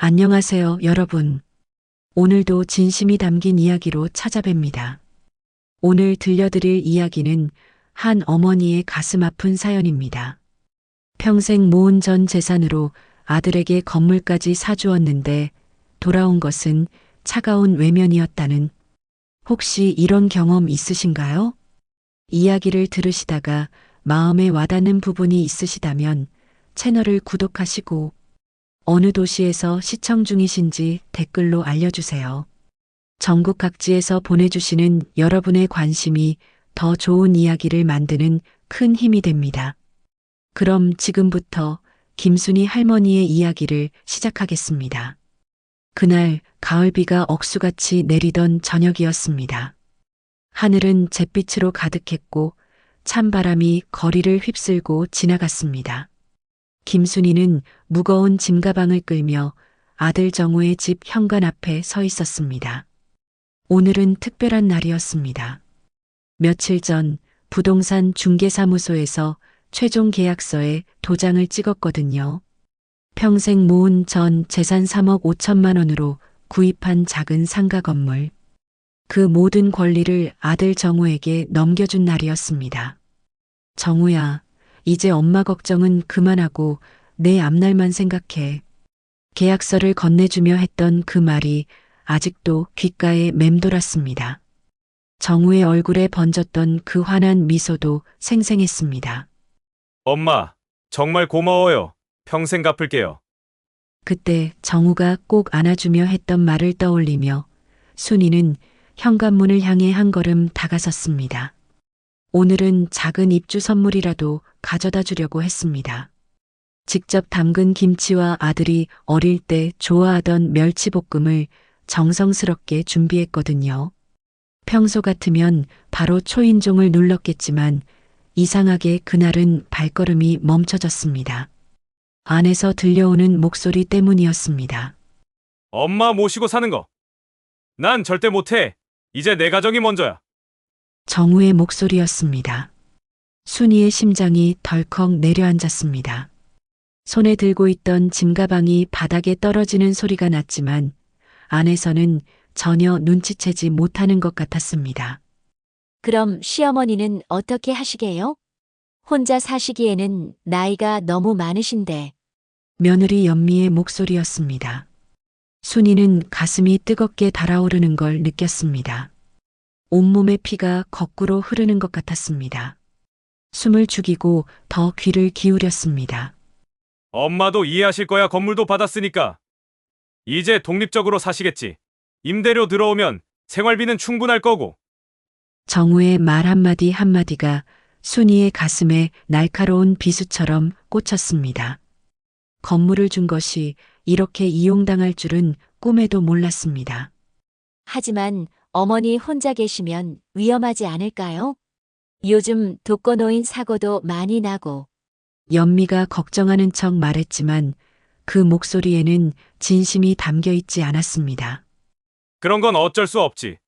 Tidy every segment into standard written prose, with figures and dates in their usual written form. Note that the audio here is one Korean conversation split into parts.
안녕하세요, 여러분. 오늘도 진심이 담긴 이야기로 찾아뵙니다. 오늘 들려드릴 이야기는 한 어머니의 가슴 아픈 사연입니다. 평생 모은 전 재산으로 아들에게 건물까지 사주었는데 돌아온 것은 차가운 외면이었다는. 혹시 이런 경험 있으신가요? 이야기를 들으시다가 마음에 와닿는 부분이 있으시다면 채널을 구독하시고 어느 도시에서 시청 중이신지 댓글로 알려주세요. 전국 각지에서 보내주시는 여러분의 관심이 더 좋은 이야기를 만드는 큰 힘이 됩니다. 그럼 지금부터 김순이 할머니의 이야기를 시작하겠습니다. 그날 가을비가 억수같이 내리던 저녁이었습니다. 하늘은 잿빛으로 가득했고 찬바람이 거리를 휩쓸고 지나갔습니다. 김순이는 무거운 짐가방을 끌며 아들 정우의 집 현관 앞에 서 있었습니다. 오늘은 특별한 날이었습니다. 며칠 전 부동산 중개사무소에서 최종 계약서에 도장을 찍었거든요. 평생 모은 전 재산 3억 5천만 원으로 구입한 작은 상가 건물. 그 모든 권리를 아들 정우에게 넘겨준 날이었습니다. 정우야, 이제 엄마 걱정은 그만하고 내 앞날만 생각해. 계약서를 건네주며 했던 그 말이 아직도 귓가에 맴돌았습니다. 정우의 얼굴에 번졌던 그 환한 미소도 생생했습니다. 엄마, 정말 고마워요. 평생 갚을게요. 그때 정우가 꼭 안아주며 했던 말을 떠올리며 순이는 현관문을 향해 한 걸음 다가섰습니다. 오늘은 작은 입주 선물이라도 가져다 주려고 했습니다. 직접 담근 김치와 아들이 어릴 때 좋아하던 멸치볶음을 정성스럽게 준비했거든요. 평소 같으면 바로 초인종을 눌렀겠지만 이상하게 그날은 발걸음이 멈춰졌습니다. 안에서 들려오는 목소리 때문이었습니다. 엄마 모시고 사는 거. 난 절대 못해. 이제 내 가정이 먼저야. 정우의 목소리였습니다. 순이의 심장이 덜컥 내려앉았습니다. 손에 들고 있던 짐가방이 바닥에 떨어지는 소리가 났지만 안에서는 전혀 눈치채지 못하는 것 같았습니다. 그럼 시어머니는 어떻게 하시게요? 혼자 사시기에는 나이가 너무 많으신데. 며느리 연미의 목소리였습니다. 순이는 가슴이 뜨겁게 달아오르는 걸 느꼈습니다. 온몸의 피가 거꾸로 흐르는 것 같았습니다. 숨을 죽이고 더 귀를 기울였습니다. 엄마도 이해하실 거야. 건물도 받았으니까. 이제 독립적으로 사시겠지. 임대료 들어오면 생활비는 충분할 거고. 정우의 말 한마디 한마디가 순이의 가슴에 날카로운 비수처럼 꽂혔습니다. 건물을 준 것이 이렇게 이용당할 줄은 꿈에도 몰랐습니다. 하지만 어머니 혼자 계시면 위험하지 않을까요? 요즘 독거노인 사고도 많이 나고. 연미가 걱정하는 척 말했지만 그 목소리에는 진심이 담겨 있지 않았습니다. 그런 건 어쩔 수 없지.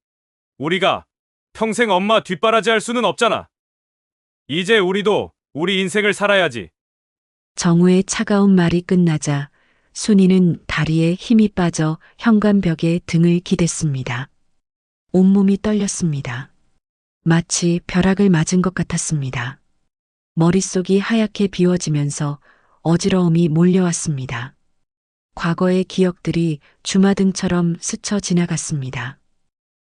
우리가 평생 엄마 뒷바라지 할 수는 없잖아. 이제 우리도 우리 인생을 살아야지. 정우의 차가운 말이 끝나자 순이는 다리에 힘이 빠져 현관벽에 등을 기댔습니다. 온몸이 떨렸습니다. 마치 벼락을 맞은 것 같았습니다. 머릿속이 하얗게 비워지면서 어지러움이 몰려왔습니다. 과거의 기억들이 주마등처럼 스쳐 지나갔습니다.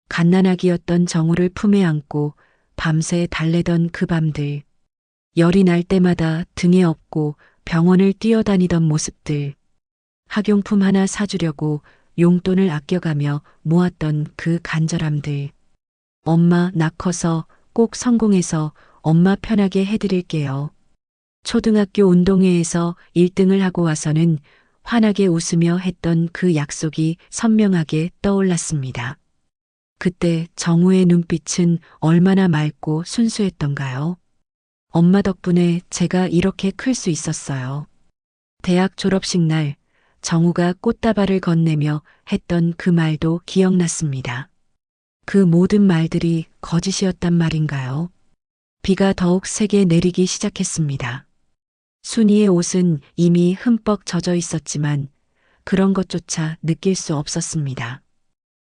갓난아기였던 정우를 품에 안고 밤새 달래던 그 밤들, 열이 날 때마다 등에 업고 병원을 뛰어다니던 모습들, 학용품 하나 사주려고 용돈을 아껴가며 모았던 그 간절함들. 엄마 나 커서 꼭 성공해서 엄마 편하게 해드릴게요. 초등학교 운동회에서 1등을 하고 와서는 환하게 웃으며 했던 그 약속이 선명하게 떠올랐습니다. 그때 정우의 눈빛은 얼마나 맑고 순수했던가요? 엄마 덕분에 제가 이렇게 클 수 있었어요. 대학 졸업식 날 정우가 꽃다발을 건네며 했던 그 말도 기억났습니다. 그 모든 말들이 거짓이었단 말인가요? 비가 더욱 세게 내리기 시작했습니다. 순이의 옷은 이미 흠뻑 젖어 있었지만 그런 것조차 느낄 수 없었습니다.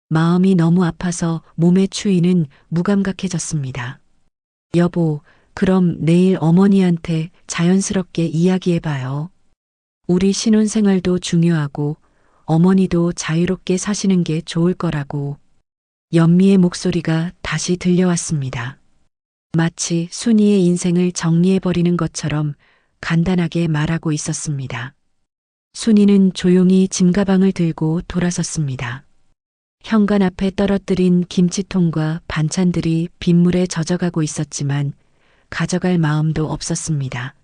마음이 너무 아파서 몸의 추위는 무감각해졌습니다. 여보, 그럼 내일 어머니한테 자연스럽게 이야기해봐요. 우리 신혼생활도 중요하고 어머니도 자유롭게 사시는 게 좋을 거라고. 연미의 목소리가 다시 들려왔습니다. 마치 순이의 인생을 정리해버리는 것처럼 간단하게 말하고 있었습니다. 순이는 조용히 짐가방을 들고 돌아섰습니다. 현관 앞에 떨어뜨린 김치통과 반찬들이 빗물에 젖어가고 있었지만 가져갈 마음도 없었습니다.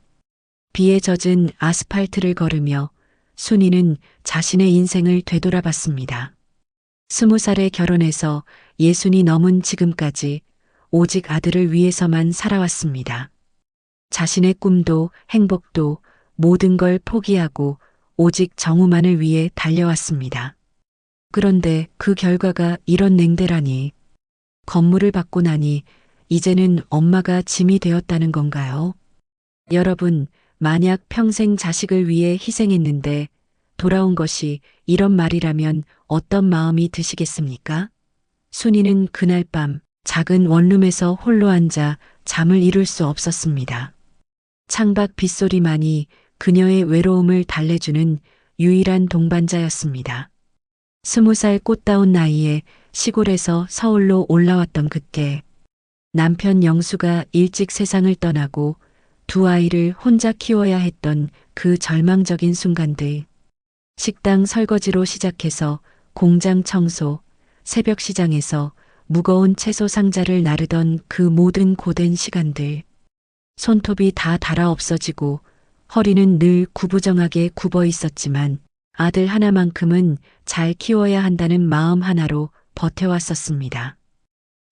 비에 젖은 아스팔트를 걸으며 순이는 자신의 인생을 되돌아봤습니다. 20살에 결혼해서 60이 넘은 지금까지 오직 아들을 위해서만 살아왔습니다. 자신의 꿈도 행복도 모든 걸 포기하고 오직 정우만을 위해 달려왔습니다. 그런데 그 결과가 이런 냉대라니. 건물을 받고 나니 이제는 엄마가 짐이 되었다는 건가요? 여러분, 만약 평생 자식을 위해 희생했는데 돌아온 것이 이런 말이라면 어떤 마음이 드시겠습니까? 순이는 그날 밤 작은 원룸에서 홀로 앉아 잠을 이룰 수 없었습니다. 창밖 빗소리만이 그녀의 외로움을 달래주는 유일한 동반자였습니다. 20살 꽃다운 나이에 시골에서 서울로 올라왔던 그때 남편 영수가 일찍 세상을 떠나고 두 아이를 혼자 키워야 했던 그 절망적인 순간들. 식당 설거지로 시작해서 공장 청소, 새벽 시장에서 무거운 채소 상자를 나르던 그 모든 고된 시간들. 손톱이 다 닳아 없어지고 허리는 늘 구부정하게 굽어 있었지만 아들 하나만큼은 잘 키워야 한다는 마음 하나로 버텨왔었습니다.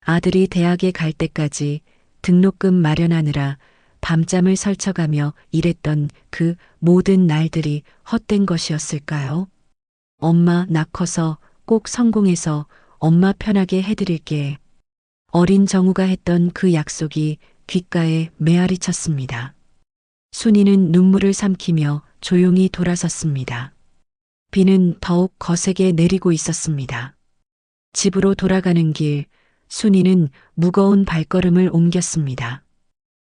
아들이 대학에 갈 때까지 등록금 마련하느라 밤잠을 설쳐가며 일했던 그 모든 날들이 헛된 것이었을까요? 엄마, 나 커서 꼭 성공해서 엄마 편하게 해드릴게. 어린 정우가 했던 그 약속이 귓가에 메아리 쳤습니다. 순이는 눈물을 삼키며 조용히 돌아섰습니다. 비는 더욱 거세게 내리고 있었습니다. 집으로 돌아가는 길, 순이는 무거운 발걸음을 옮겼습니다.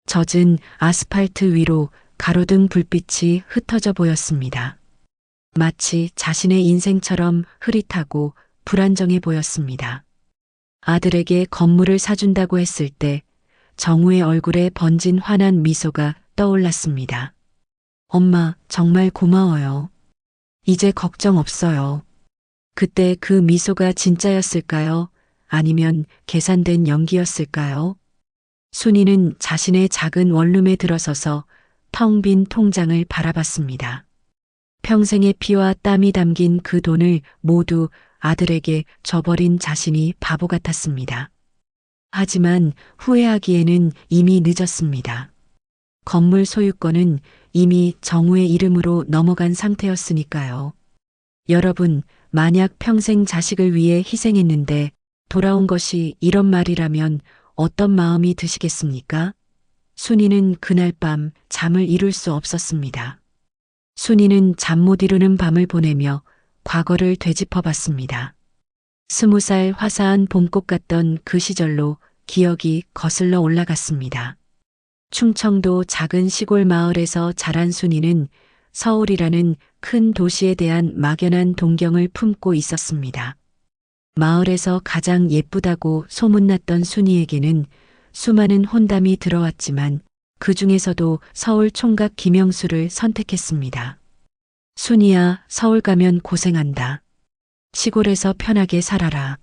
젖은 아스팔트 위로 가로등 불빛이 흩어져 보였습니다. 마치 자신의 인생처럼 흐릿하고 불안정해 보였습니다. 아들에게 건물을 사준다고 했을 때 정우의 얼굴에 번진 환한 미소가 떠올랐습니다. 엄마, 정말 고마워요. 이제 걱정 없어요. 그때 그 미소가 진짜였을까요? 아니면 계산된 연기였을까요? 순이는 자신의 작은 원룸에 들어서서 텅 빈 통장을 바라봤습니다. 평생의 피와 땀이 담긴 그 돈을 모두 아들에게 줘버린 자신이 바보 같았습니다. 하지만 후회하기에는 이미 늦었습니다. 건물 소유권은 이미 정우의 이름으로 넘어간 상태였으니까요. 여러분, 만약 평생 자식을 위해 희생했는데 돌아온 것이 이런 말이라면 어떤 마음이 드시겠습니까? 순이는 그날 밤 잠을 이룰 수 없었습니다. 순이는 잠 못 이루는 밤을 보내며 과거를 되짚어봤습니다. 20살 화사한 봄꽃 같던 그 시절로 기억이 거슬러 올라갔습니다. 충청도 작은 시골 마을에서 자란 순이는 서울이라는 큰 도시에 대한 막연한 동경을 품고 있었습니다. 마을에서 가장 예쁘다고 소문났던 순이에게는 수많은 혼담이 들어왔지만 그 중에서도 서울 총각 김영수를 선택했습니다. 순이야, 서울 가면 고생한다. 시골에서 편하게 살아라.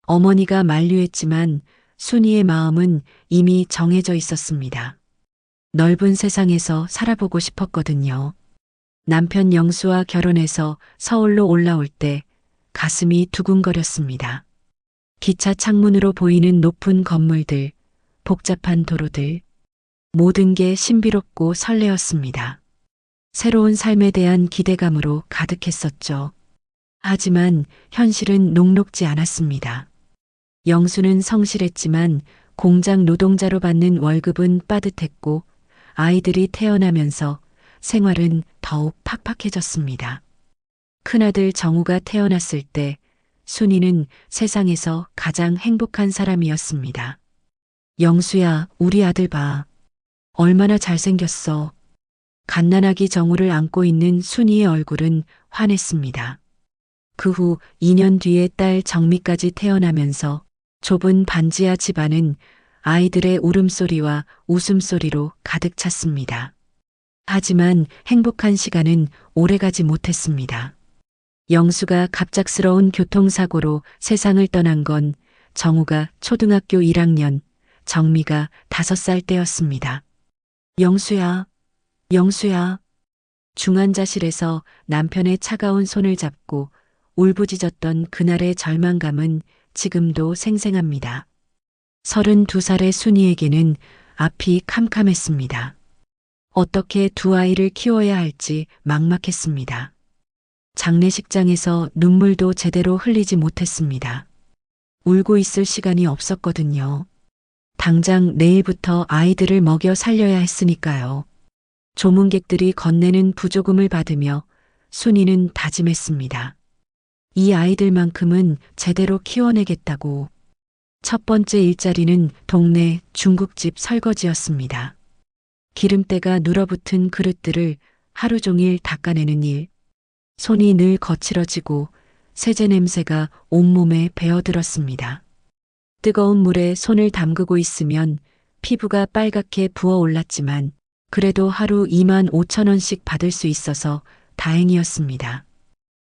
어머니가 만류했지만 순이의 마음은 이미 정해져 있었습니다. 넓은 세상에서 살아보고 싶었거든요. 남편 영수와 결혼해서 서울로 올라올 때 가슴이 두근거렸습니다. 기차 창문으로 보이는 높은 건물들, 복잡한 도로들, 모든 게 신비롭고 설레었습니다. 새로운 삶에 대한 기대감으로 가득했었죠. 하지만 현실은 녹록지 않았습니다. 영수는 성실했지만 공장 노동자로 받는 월급은 빠듯했고 아이들이 태어나면서 생활은 더욱 팍팍해졌습니다. 큰아들 정우가 태어났을 때 순이는 세상에서 가장 행복한 사람이었습니다. 영수야, 우리 아들 봐. 얼마나 잘생겼어. 갓난아기 정우를 안고 있는 순이의 얼굴은 환했습니다. 그 후 2년 뒤에 딸 정미까지 태어나면서 좁은 반지하 집안은 아이들의 울음소리와 웃음소리로 가득 찼습니다. 하지만 행복한 시간은 오래가지 못했습니다. 영수가 갑작스러운 교통사고로 세상을 떠난 건 정우가 초등학교 1학년, 정미가 5살 때였습니다. 영수야, 영수야. 중환자실에서 남편의 차가운 손을 잡고 울부짖었던 그날의 절망감은 지금도 생생합니다. 32살의 순이에게는 앞이 캄캄했습니다. 어떻게 두 아이를 키워야 할지 막막했습니다. 장례식장에서 눈물도 제대로 흘리지 못했습니다. 울고 있을 시간이 없었거든요. 당장 내일부터 아이들을 먹여 살려야 했으니까요. 조문객들이 건네는 부조금을 받으며 순이는 다짐했습니다. 이 아이들만큼은 제대로 키워내겠다고. 첫 번째 일자리는 동네 중국집 설거지였습니다. 기름때가 눌어붙은 그릇들을 하루 종일 닦아내는 일. 손이 늘 거칠어지고 세제 냄새가 온몸에 배어들었습니다. 뜨거운 물에 손을 담그고 있으면 피부가 빨갛게 부어올랐지만 그래도 하루 25,000원씩 받을 수 있어서 다행이었습니다.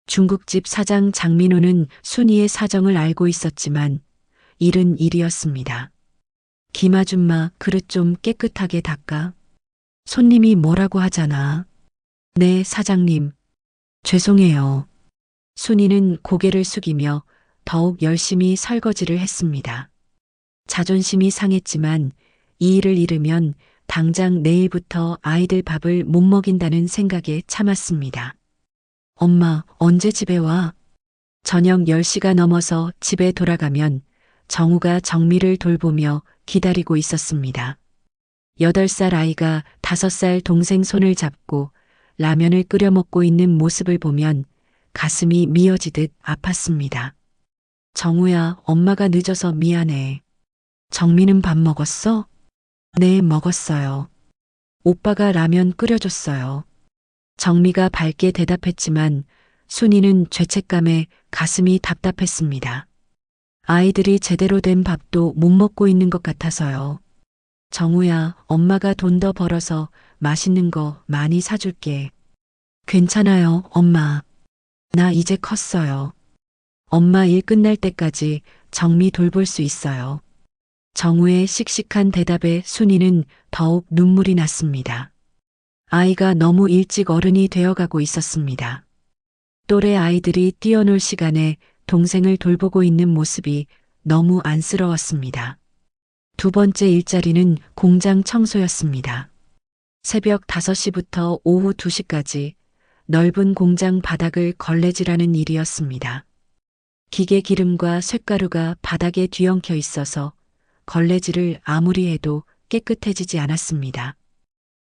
중국집 사장 장민호는 순이의 사정을 알고 있었지만 일은 일이었습니다. 김아줌마, 그릇 좀 깨끗하게 닦아. 손님이 뭐라고 하잖아. 네, 사장님. 죄송해요. 순이는 고개를 숙이며 더욱 열심히 설거지를 했습니다. 자존심이 상했지만 이 일을 잃으면 당장 내일부터 아이들 밥을 못 먹인다는 생각에 참았습니다. 엄마, 언제 집에 와? 저녁 10시가 넘어서 집에 돌아가면 정우가 정미를 돌보며 기다리고 있었습니다. 8살 아이가 5살 동생 손을 잡고 라면을 끓여 먹고 있는 모습을 보면 가슴이 미어지듯 아팠습니다. 정우야, 엄마가 늦어서 미안해. 정미는 밥 먹었어? 네, 먹었어요. 오빠가 라면 끓여줬어요. 정미가 밝게 대답했지만 순이는 죄책감에 가슴이 답답했습니다. 아이들이 제대로 된 밥도 못 먹고 있는 것 같아서요. 정우야, 엄마가 돈 더 벌어서 맛있는 거 많이 사줄게. 괜찮아요, 엄마. 나 이제 컸어요. 엄마 일 끝날 때까지 정미 돌볼 수 있어요. 정우의 씩씩한 대답에 순이는 더욱 눈물이 났습니다. 아이가 너무 일찍 어른이 되어가고 있었습니다. 또래 아이들이 뛰어놀 시간에 동생을 돌보고 있는 모습이 너무 안쓰러웠습니다. 두 번째 일자리는 공장 청소였습니다. 새벽 5시부터 오후 2시까지 넓은 공장 바닥을 걸레질하는 일이었습니다. 기계 기름과 쇳가루가 바닥에 뒤엉켜 있어서 걸레질을 아무리 해도 깨끗해지지 않았습니다.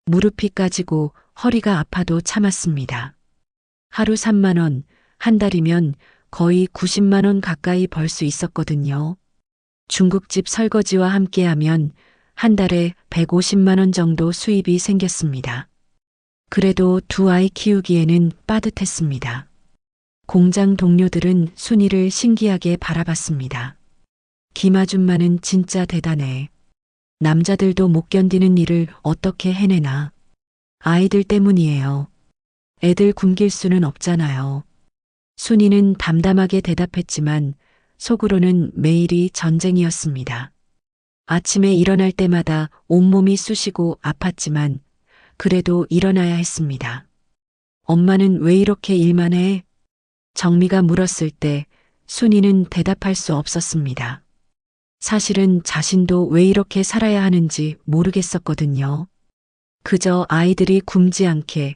무릎이 까지고 허리가 아파도 참았습니다. 하루 3만 원, 한 달이면 거의 90만 원 가까이 벌 수 있었거든요. 중국집 설거지와 함께하면 한 달에 150만 원 정도 수입이 생겼습니다. 그래도 두 아이 키우기에는 빠듯했습니다. 공장 동료들은 순이를 신기하게 바라봤습니다. 김아줌마는 진짜 대단해. 남자들도 못 견디는 일을 어떻게 해내나. 아이들 때문이에요. 애들 굶길 수는 없잖아요. 순이는 담담하게 대답했지만 속으로는 매일이 전쟁이었습니다. 아침에 일어날 때마다 온몸이 쑤시고 아팠지만 그래도 일어나야 했습니다. 엄마는 왜 이렇게 일만 해? 정미가 물었을 때 순이는 대답할 수 없었습니다. 사실은 자신도 왜 이렇게 살아야 하는지 모르겠었거든요. 그저 아이들이 굶지 않게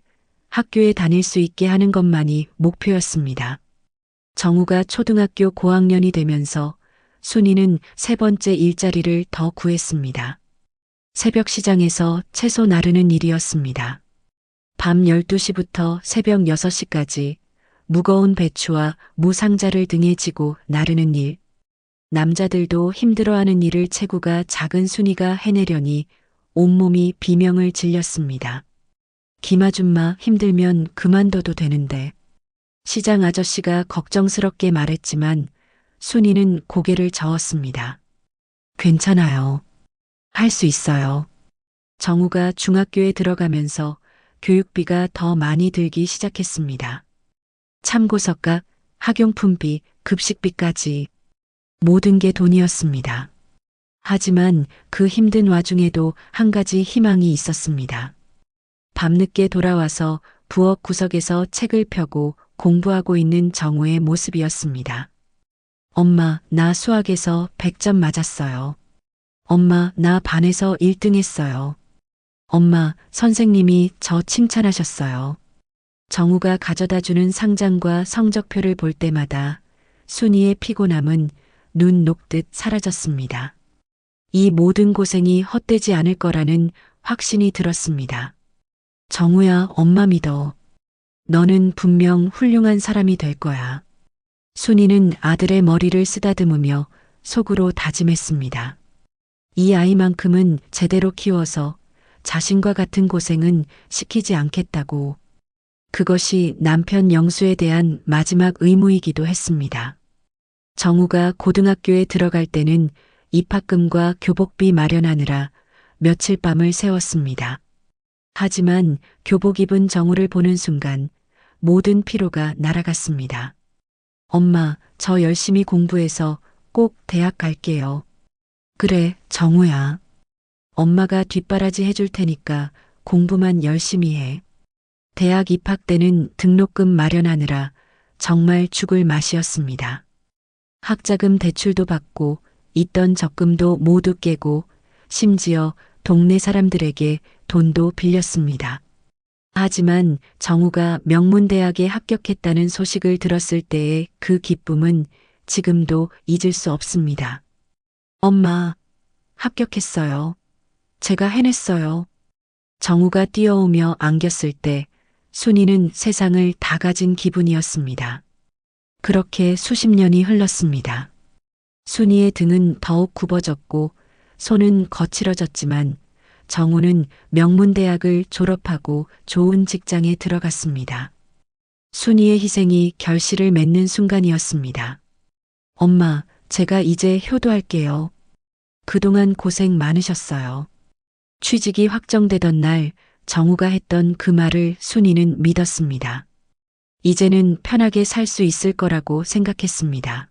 학교에 다닐 수 있게 하는 것만이 목표였습니다. 정우가 초등학교 고학년이 되면서 순이는 세 번째 일자리를 더 구했습니다. 새벽 시장에서 채소 나르는 일이었습니다. 밤 12시부터 새벽 6시까지 무거운 배추와 무상자를 등에 지고 나르는 일. 남자들도 힘들어하는 일을 체구가 작은 순이가 해내려니 온몸이 비명을 질렸습니다. 김아줌마 힘들면 그만둬도 되는데. 시장 아저씨가 걱정스럽게 말했지만 순이는 고개를 저었습니다. 괜찮아요. 할 수 있어요. 정우가 중학교에 들어가면서 교육비가 더 많이 들기 시작했습니다. 참고서값, 학용품비, 급식비까지 모든 게 돈이었습니다. 하지만 그 힘든 와중에도 한 가지 희망이 있었습니다. 밤늦게 돌아와서 부엌 구석에서 책을 펴고 공부하고 있는 정우의 모습이었습니다. 엄마, 나 수학에서 100점 맞았어요. 엄마, 나 반에서 1등 했어요. 엄마, 선생님이 저 칭찬하셨어요. 정우가 가져다 주는 상장과 성적표를 볼 때마다 순이의 피곤함은 눈 녹듯 사라졌습니다. 이 모든 고생이 헛되지 않을 거라는 확신이 들었습니다. 정우야, 엄마 믿어. 너는 분명 훌륭한 사람이 될 거야. 순이는 아들의 머리를 쓰다듬으며 속으로 다짐했습니다. 이 아이만큼은 제대로 키워서 자신과 같은 고생은 시키지 않겠다고. 그것이 남편 영수에 대한 마지막 의무이기도 했습니다. 정우가 고등학교에 들어갈 때는 입학금과 교복비 마련하느라 며칠 밤을 새웠습니다. 하지만 교복 입은 정우를 보는 순간 모든 피로가 날아갔습니다. 엄마, 저 열심히 공부해서 꼭 대학 갈게요. 그래, 정우야. 엄마가 뒷바라지 해줄 테니까 공부만 열심히 해. 대학 입학 때는 등록금 마련하느라 정말 죽을 맛이었습니다. 학자금 대출도 받고 있던 적금도 모두 깨고 심지어 동네 사람들에게 돈도 빌렸습니다. 하지만 정우가 명문대학에 합격했다는 소식을 들었을 때의 그 기쁨은 지금도 잊을 수 없습니다. 엄마, 합격했어요. 제가 해냈어요. 정우가 뛰어오며 안겼을 때 순이는 세상을 다 가진 기분이었습니다. 그렇게 수십 년이 흘렀습니다. 순이의 등은 더욱 굽어졌고 손은 거칠어졌지만 정우는 명문대학을 졸업하고 좋은 직장에 들어갔습니다. 순이의 희생이 결실을 맺는 순간이었습니다. 엄마, 제가 이제 효도할게요. 그동안 고생 많으셨어요. 취직이 확정되던 날 정우가 했던 그 말을 순이는 믿었습니다. 이제는 편하게 살 수 있을 거라고 생각했습니다.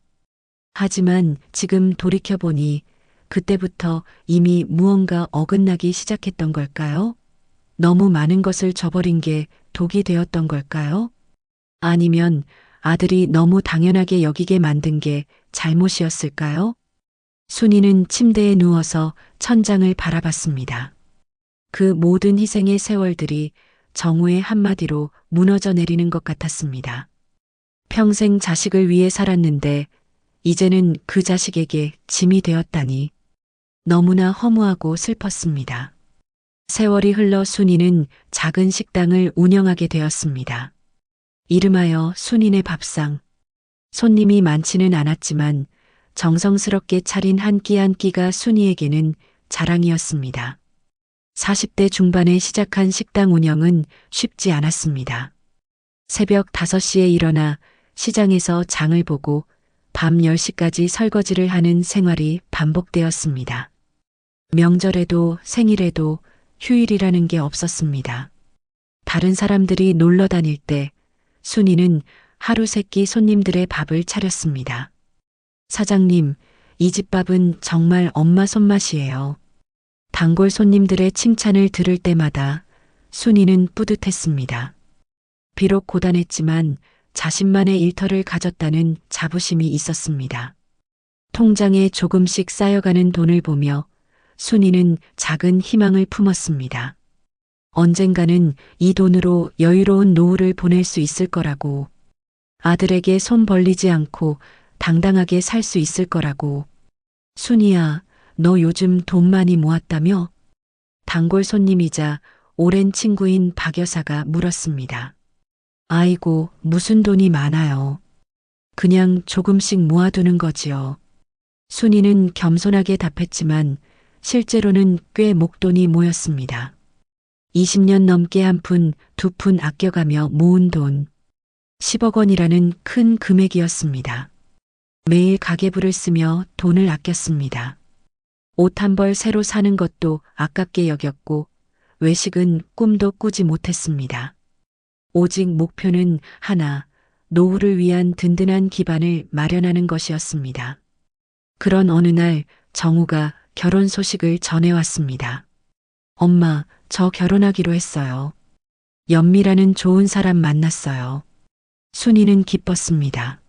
하지만 지금 돌이켜보니 그때부터 이미 무언가 어긋나기 시작했던 걸까요? 너무 많은 것을 저버린 게 독이 되었던 걸까요? 아니면 아들이 너무 당연하게 여기게 만든 게 잘못이었을까요? 순이는 침대에 누워서 천장을 바라봤습니다. 그 모든 희생의 세월들이 정우의 한마디로 무너져 내리는 것 같았습니다. 평생 자식을 위해 살았는데 이제는 그 자식에게 짐이 되었다니 너무나 허무하고 슬펐습니다. 세월이 흘러 순이는 작은 식당을 운영하게 되었습니다. 이름하여 순이네 밥상. 손님이 많지는 않았지만 정성스럽게 차린 한 끼 한 끼가 순이에게는 자랑이었습니다. 40대 중반에 시작한 식당 운영은 쉽지 않았습니다. 새벽 5시에 일어나 시장에서 장을 보고 밤 10시까지 설거지를 하는 생활이 반복되었습니다. 명절에도 생일에도 휴일이라는 게 없었습니다. 다른 사람들이 놀러 다닐 때 순이는 하루 세끼 손님들의 밥을 차렸습니다. 사장님, 이 집 밥은 정말 엄마 손맛이에요. 단골 손님들의 칭찬을 들을 때마다 순이는 뿌듯했습니다. 비록 고단했지만 자신만의 일터를 가졌다는 자부심이 있었습니다. 통장에 조금씩 쌓여가는 돈을 보며 순이는 작은 희망을 품었습니다. 언젠가는 이 돈으로 여유로운 노후를 보낼 수 있을 거라고, 아들에게 손 벌리지 않고 당당하게 살 수 있을 거라고. 순이야, 너 요즘 돈 많이 모았다며? 단골 손님이자 오랜 친구인 박 여사가 물었습니다. 아이고, 무슨 돈이 많아요. 그냥 조금씩 모아두는 거지요. 순이는 겸손하게 답했지만 실제로는 꽤 목돈이 모였습니다. 20년 넘게 한 푼, 두 푼 아껴가며 모은 돈. 10억 원이라는 큰 금액이었습니다. 매일 가계부를 쓰며 돈을 아꼈습니다. 옷 한 벌 새로 사는 것도 아깝게 여겼고 외식은 꿈도 꾸지 못했습니다. 오직 목표는 하나, 노후를 위한 든든한 기반을 마련하는 것이었습니다. 그런 어느 날 정우가 결혼 소식을 전해왔습니다. 엄마, 저 결혼하기로 했어요. 연미라는 좋은 사람 만났어요. 순이는 기뻤습니다.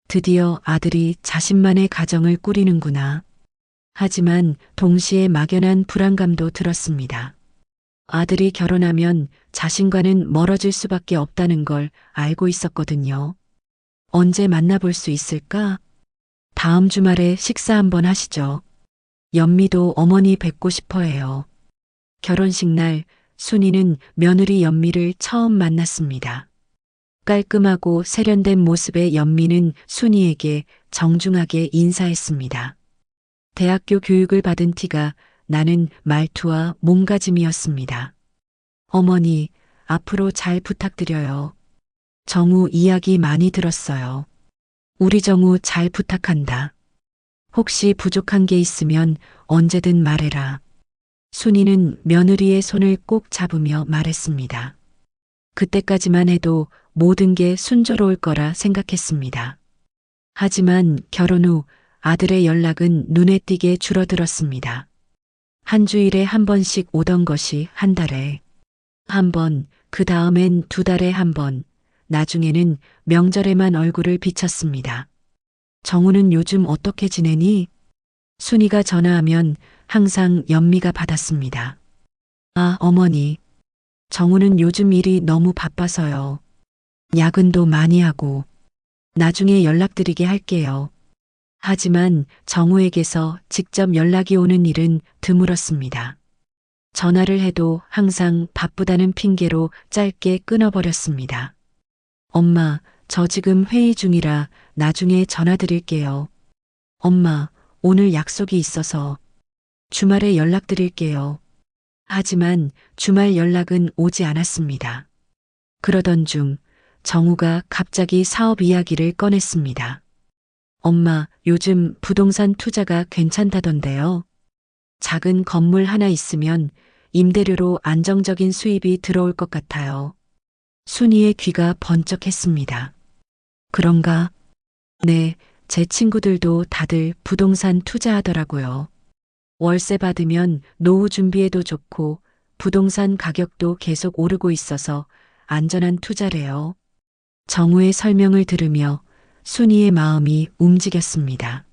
드디어 아들이 자신만의 가정을 꾸리는구나. 하지만 동시에 막연한 불안감도 들었습니다. 아들이 결혼하면 자신과는 멀어질 수밖에 없다는 걸 알고 있었거든요. 언제 만나볼 수 있을까? 다음 주말에 식사 한번 하시죠. 연미도 어머니 뵙고 싶어 해요. 결혼식 날 순이는 며느리 연미를 처음 만났습니다. 깔끔하고 세련된 모습의 연미는 순이에게 정중하게 인사했습니다. 대학교 교육을 받은 티가 나는 말투와 몸가짐이었습니다. 어머니, 앞으로 잘 부탁드려요. 정우 이야기 많이 들었어요. 우리 정우 잘 부탁한다. 혹시 부족한 게 있으면 언제든 말해라. 순이는 며느리의 손을 꼭 잡으며 말했습니다. 그때까지만 해도 모든 게 순조로울 거라 생각했습니다. 하지만 결혼 후 아들의 연락은 눈에 띄게 줄어들었습니다. 한 주일에 한 번씩 오던 것이 한 달에 한 번, 그 다음엔 두 달에 한 번, 나중에는 명절에만 얼굴을 비쳤습니다. 정우는 요즘 어떻게 지내니? 순이가 전화하면 항상 연미가 받았습니다. 아, 어머니. 정우는 요즘 일이 너무 바빠서요. 야근도 많이 하고. 나중에 연락드리게 할게요. 하지만 정우에게서 직접 연락이 오는 일은 드물었습니다. 전화를 해도 항상 바쁘다는 핑계로 짧게 끊어버렸습니다. 엄마, 저 지금 회의 중이라 나중에 전화 드릴게요. 엄마, 오늘 약속이 있어서 주말에 연락드릴게요. 하지만 주말 연락은 오지 않았습니다. 그러던 중 정우가 갑자기 사업 이야기를 꺼냈습니다. 엄마, 요즘 부동산 투자가 괜찮다던데요. 작은 건물 하나 있으면 임대료로 안정적인 수입이 들어올 것 같아요. 순이의 귀가 번쩍했습니다. 그런가? 네, 제 친구들도 다들 부동산 투자하더라고요. 월세 받으면 노후 준비에도 좋고 부동산 가격도 계속 오르고 있어서 안전한 투자래요. 정우의 설명을 들으며 순이의 마음이 움직였습니다.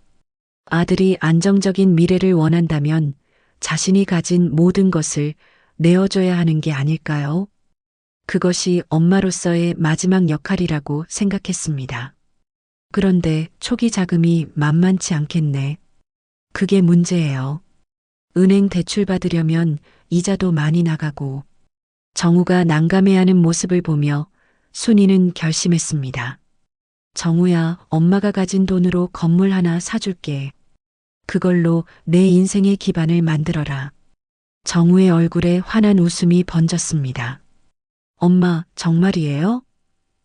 아들이 안정적인 미래를 원한다면 자신이 가진 모든 것을 내어줘야 하는 게 아닐까요? 그것이 엄마로서의 마지막 역할이라고 생각했습니다. 그런데 초기 자금이 만만치 않겠네. 그게 문제예요. 은행 대출 받으려면 이자도 많이 나가고. 정우가 난감해하는 모습을 보며 순이는 결심했습니다. 정우야, 엄마가 가진 돈으로 건물 하나 사줄게. 그걸로 내 인생의 기반을 만들어라. 정우의 얼굴에 환한 웃음이 번졌습니다. 엄마, 정말이에요?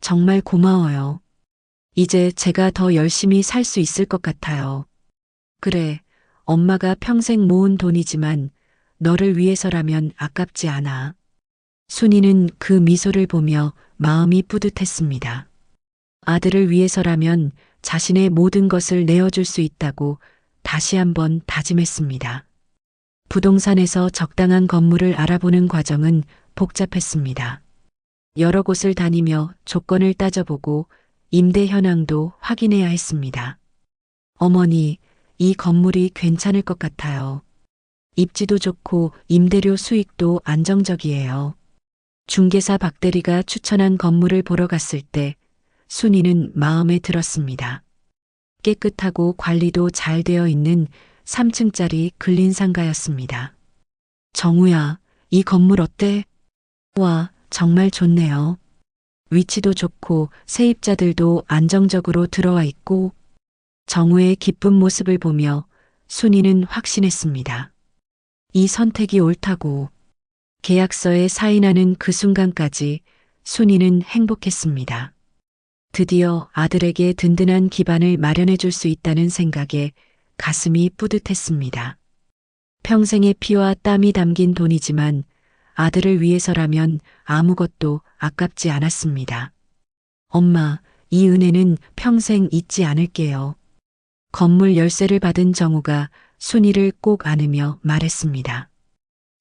정말 고마워요. 이제 제가 더 열심히 살 수 있을 것 같아요. 그래, 엄마가 평생 모은 돈이지만 너를 위해서라면 아깝지 않아. 순이는 그 미소를 보며 마음이 뿌듯했습니다. 아들을 위해서라면 자신의 모든 것을 내어줄 수 있다고 다시 한번 다짐했습니다. 부동산에서 적당한 건물을 알아보는 과정은 복잡했습니다. 여러 곳을 다니며 조건을 따져보고 임대 현황도 확인해야 했습니다. 어머니, 이 건물이 괜찮을 것 같아요. 입지도 좋고 임대료 수익도 안정적이에요. 중개사 박대리가 추천한 건물을 보러 갔을 때 순이는 마음에 들었습니다. 깨끗하고 관리도 잘 되어 있는 3층짜리 근린상가였습니다. 정우야, 이 건물 어때? 와, 정말 좋네요. 위치도 좋고 세입자들도 안정적으로 들어와 있고 정우의 기쁜 모습을 보며 순이는 확신했습니다. 이 선택이 옳다고. 계약서에 사인하는 그 순간까지 순이는 행복했습니다. 드디어 아들에게 든든한 기반을 마련해 줄 수 있다는 생각에 가슴이 뿌듯했습니다. 평생의 피와 땀이 담긴 돈이지만 아들을 위해서라면 아무것도 아깝지 않았습니다. 엄마, 이 은혜는 평생 잊지 않을게요. 건물 열쇠를 받은 정우가 순이를 꼭 안으며 말했습니다.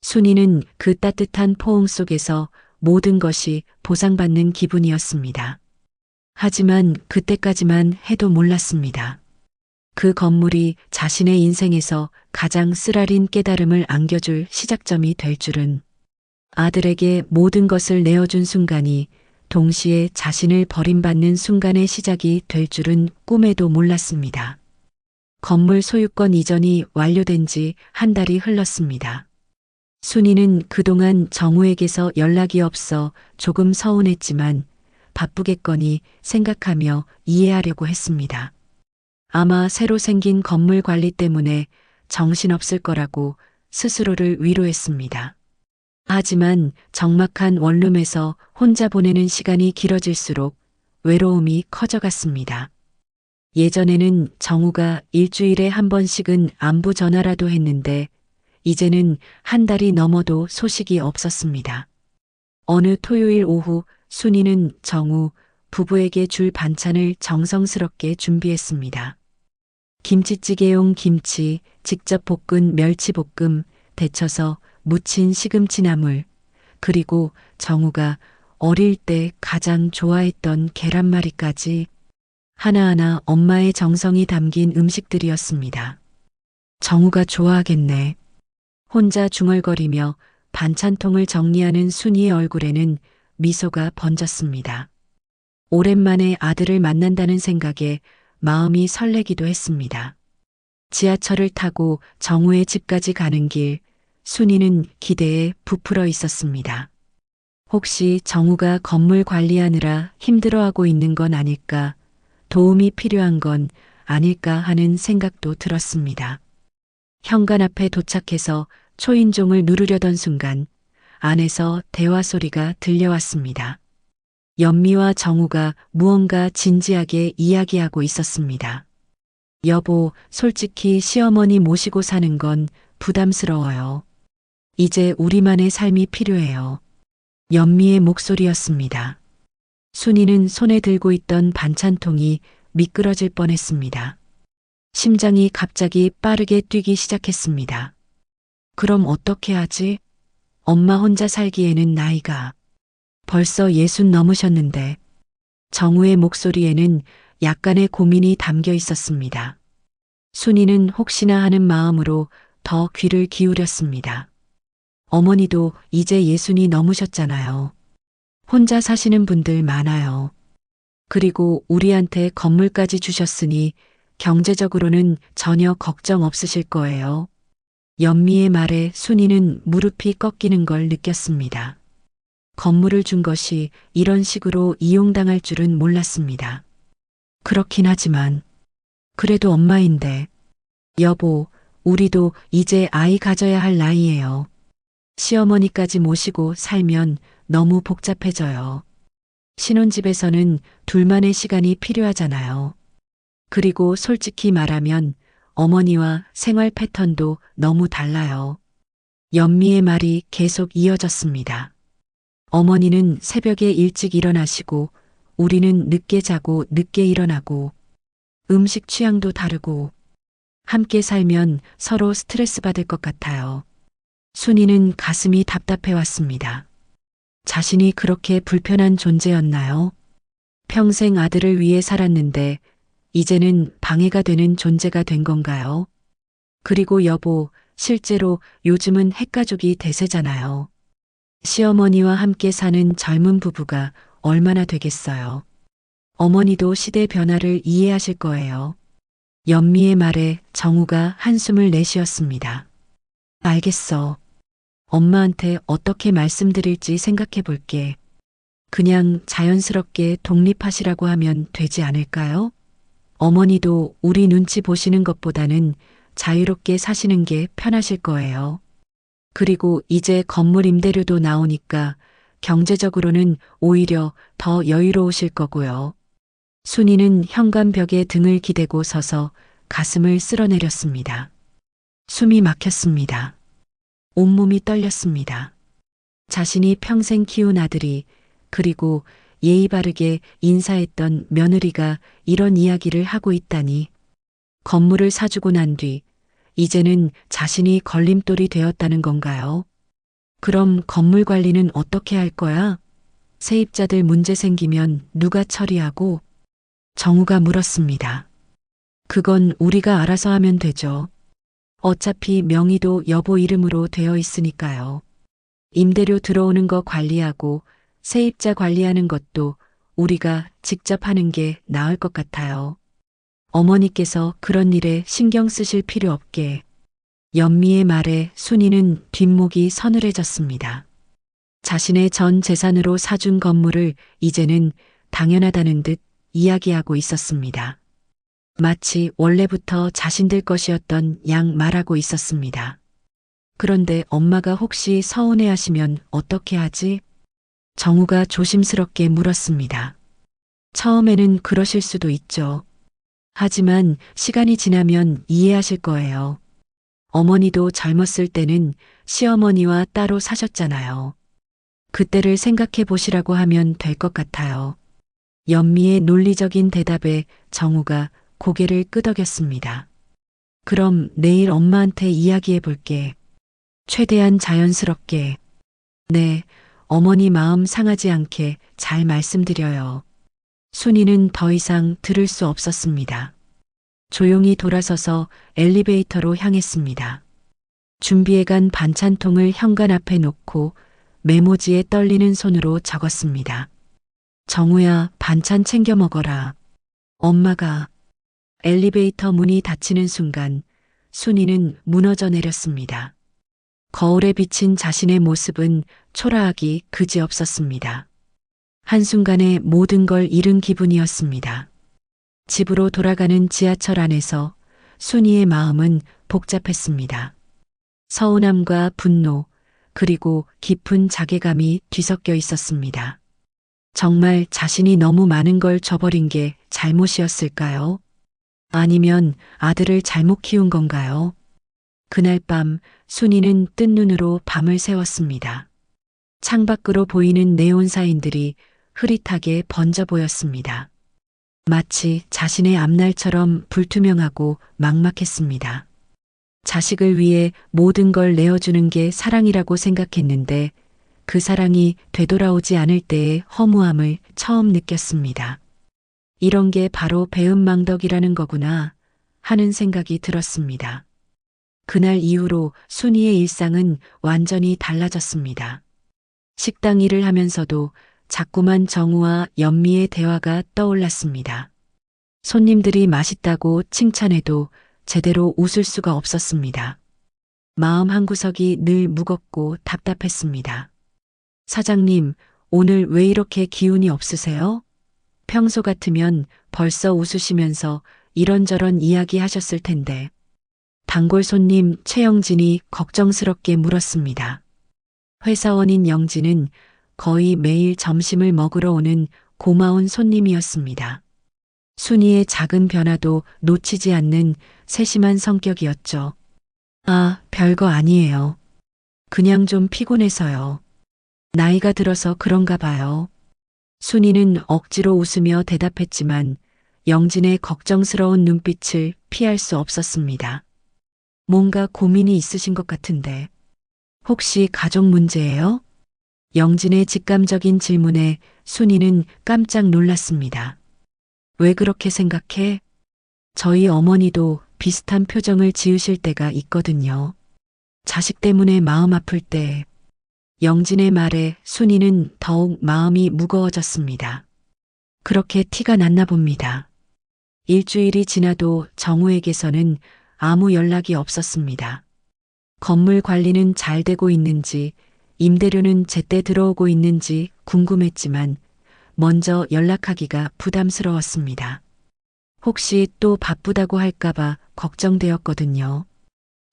순이는 그 따뜻한 포옹 속에서 모든 것이 보상받는 기분이었습니다. 하지만 그때까지만 해도 몰랐습니다. 그 건물이 자신의 인생에서 가장 쓰라린 깨달음을 안겨줄 시작점이 될 줄은, 아들에게 모든 것을 내어준 순간이 동시에 자신을 버림받는 순간의 시작이 될 줄은 꿈에도 몰랐습니다. 건물 소유권 이전이 완료된 지 한 달이 흘렀습니다. 순이는 그동안 정우에게서 연락이 없어 조금 서운했지만 바쁘겠거니 생각하며 이해하려고 했습니다. 아마 새로 생긴 건물 관리 때문에 정신없을 거라고 스스로를 위로했습니다. 하지만 적막한 원룸에서 혼자 보내는 시간이 길어질수록 외로움이 커져갔습니다. 예전에는 정우가 일주일에 한 번씩은 안부 전화라도 했는데 이제는 한 달이 넘어도 소식이 없었습니다. 어느 토요일 오후 순이는 정우 부부에게 줄 반찬을 정성스럽게 준비했습니다. 김치찌개용 김치, 직접 볶은 멸치볶음, 데쳐서 무친 시금치나물, 그리고 정우가 어릴 때 가장 좋아했던 계란말이까지 하나하나 엄마의 정성이 담긴 음식들이었습니다. 정우가 좋아하겠네. 혼자 중얼거리며 반찬통을 정리하는 순이의 얼굴에는 미소가 번졌습니다. 오랜만에 아들을 만난다는 생각에 마음이 설레기도 했습니다. 지하철을 타고 정우의 집까지 가는 길, 순이는 기대에 부풀어 있었습니다. 혹시 정우가 건물 관리하느라 힘들어하고 있는 건 아닐까, 도움이 필요한 건 아닐까 하는 생각도 들었습니다. 현관 앞에 도착해서 초인종을 누르려던 순간 안에서 대화 소리가 들려왔습니다. 연미와 정우가 무언가 진지하게 이야기하고 있었습니다. 여보, 솔직히 시어머니 모시고 사는 건 부담스러워요. 이제 우리만의 삶이 필요해요. 연미의 목소리였습니다. 순이는 손에 들고 있던 반찬통이 미끄러질 뻔했습니다. 심장이 갑자기 빠르게 뛰기 시작했습니다. 그럼 어떻게 하지? 엄마 혼자 살기에는 나이가 벌써 60 넘으셨는데. 정우의 목소리에는 약간의 고민이 담겨 있었습니다. 순이는 혹시나 하는 마음으로 더 귀를 기울였습니다. 어머니도 이제 60이 넘으셨잖아요. 혼자 사시는 분들 많아요. 그리고 우리한테 건물까지 주셨으니 경제적으로는 전혀 걱정 없으실 거예요. 연미의 말에 순이는 무릎이 꺾이는 걸 느꼈습니다. 건물을 준 것이 이런 식으로 이용당할 줄은 몰랐습니다. 그렇긴 하지만 그래도 엄마인데. 여보, 우리도 이제 아이 가져야 할 나이예요. 시어머니까지 모시고 살면 너무 복잡해져요. 신혼집에서는 둘만의 시간이 필요하잖아요. 그리고 솔직히 말하면 어머니와 생활 패턴도 너무 달라요. 연미의 말이 계속 이어졌습니다. 어머니는 새벽에 일찍 일어나시고 우리는 늦게 자고 늦게 일어나고 음식 취향도 다르고 함께 살면 서로 스트레스 받을 것 같아요. 순이는 가슴이 답답해 왔습니다. 자신이 그렇게 불편한 존재였나요? 평생 아들을 위해 살았는데 이제는 방해가 되는 존재가 된 건가요? 그리고 여보, 실제로 요즘은 핵가족이 대세잖아요. 시어머니와 함께 사는 젊은 부부가 얼마나 되겠어요. 어머니도 시대 변화를 이해하실 거예요. 연미의 말에 정우가 한숨을 내쉬었습니다. 알겠어. 엄마한테 어떻게 말씀드릴지 생각해 볼게. 그냥 자연스럽게 독립하시라고 하면 되지 않을까요? 어머니도 우리 눈치 보시는 것보다는 자유롭게 사시는 게 편하실 거예요. 그리고 이제 건물 임대료도 나오니까 경제적으로는 오히려 더 여유로우실 거고요. 순이는 현관벽에 등을 기대고 서서 가슴을 쓸어내렸습니다. 숨이 막혔습니다. 온몸이 떨렸습니다. 자신이 평생 키운 아들이, 그리고 예의 바르게 인사했던 며느리가 이런 이야기를 하고 있다니. 건물을 사주고 난 뒤 이제는 자신이 걸림돌이 되었다는 건가요? 그럼 건물 관리는 어떻게 할 거야? 세입자들 문제 생기면 누가 처리하고? 정우가 물었습니다. 그건 우리가 알아서 하면 되죠. 어차피 명의도 여보 이름으로 되어 있으니까요. 임대료 들어오는 거 관리하고 세입자 관리하는 것도 우리가 직접 하는 게 나을 것 같아요. 어머니께서 그런 일에 신경 쓰실 필요 없게. 연미의 말에 순이는 뒷목이 서늘해졌습니다. 자신의 전 재산으로 사준 건물을 이제는 당연하다는 듯 이야기하고 있었습니다. 마치 원래부터 자신들 것이었던 양 말하고 있었습니다. 그런데 엄마가 혹시 서운해하시면 어떻게 하지? 정우가 조심스럽게 물었습니다. 처음에는 그러실 수도 있죠. 하지만 시간이 지나면 이해하실 거예요. 어머니도 젊었을 때는 시어머니와 따로 사셨잖아요. 그때를 생각해 보시라고 하면 될 것 같아요. 연미의 논리적인 대답에 정우가 고개를 끄덕였습니다. 그럼 내일 엄마한테 이야기해 볼게. 최대한 자연스럽게. 네, 어머니 마음 상하지 않게 잘 말씀드려요. 순이는 더 이상 들을 수 없었습니다. 조용히 돌아서서 엘리베이터로 향했습니다. 준비해간 반찬통을 현관 앞에 놓고 메모지에 떨리는 손으로 적었습니다. 정우야, 반찬 챙겨 먹어라. 엄마가. 엘리베이터 문이 닫히는 순간 순이는 무너져 내렸습니다. 거울에 비친 자신의 모습은 초라하기 그지없었습니다. 한순간에 모든 걸 잃은 기분이었습니다. 집으로 돌아가는 지하철 안에서 순이의 마음은 복잡했습니다. 서운함과 분노, 그리고 깊은 자괴감이 뒤섞여 있었습니다. 정말 자신이 너무 많은 걸 저버린 게 잘못이었을까요? 아니면 아들을 잘못 키운 건가요? 그날 밤 순이는 뜬 눈으로 밤을 새웠습니다. 창밖으로 보이는 네온 사인들이 흐릿하게 번져 보였습니다. 마치 자신의 앞날처럼 불투명하고 막막했습니다. 자식을 위해 모든 걸 내어주는 게 사랑이라고 생각했는데 그 사랑이 되돌아오지 않을 때의 허무함을 처음 느꼈습니다. 이런 게 바로 배은망덕이라는 거구나 하는 생각이 들었습니다. 그날 이후로 순이의 일상은 완전히 달라졌습니다. 식당 일을 하면서도 자꾸만 정우와 연미의 대화가 떠올랐습니다. 손님들이 맛있다고 칭찬해도 제대로 웃을 수가 없었습니다. 마음 한구석이 늘 무겁고 답답했습니다. 사장님, 오늘 왜 이렇게 기운이 없으세요? 평소 같으면 벌써 웃으시면서 이런저런 이야기 하셨을 텐데. 단골 손님 최영진이 걱정스럽게 물었습니다. 회사원인 영진은 거의 매일 점심을 먹으러 오는 고마운 손님이었습니다. 순이의 작은 변화도 놓치지 않는 세심한 성격이었죠. 아, 별거 아니에요. 그냥 좀 피곤해서요. 나이가 들어서 그런가 봐요. 순이는 억지로 웃으며 대답했지만 영진의 걱정스러운 눈빛을 피할 수 없었습니다. 뭔가 고민이 있으신 것 같은데. 혹시 가족 문제예요? 영진의 직감적인 질문에 순이는 깜짝 놀랐습니다. 왜 그렇게 생각해? 저희 어머니도 비슷한 표정을 지으실 때가 있거든요. 자식 때문에 마음 아플 때. 영진의 말에 순이는 더욱 마음이 무거워졌습니다. 그렇게 티가 났나 봅니다. 일주일이 지나도 정우에게서는 아무 연락이 없었습니다. 건물 관리는 잘 되고 있는지, 임대료는 제때 들어오고 있는지 궁금했지만 먼저 연락하기가 부담스러웠습니다. 혹시 또 바쁘다고 할까봐 걱정되었거든요.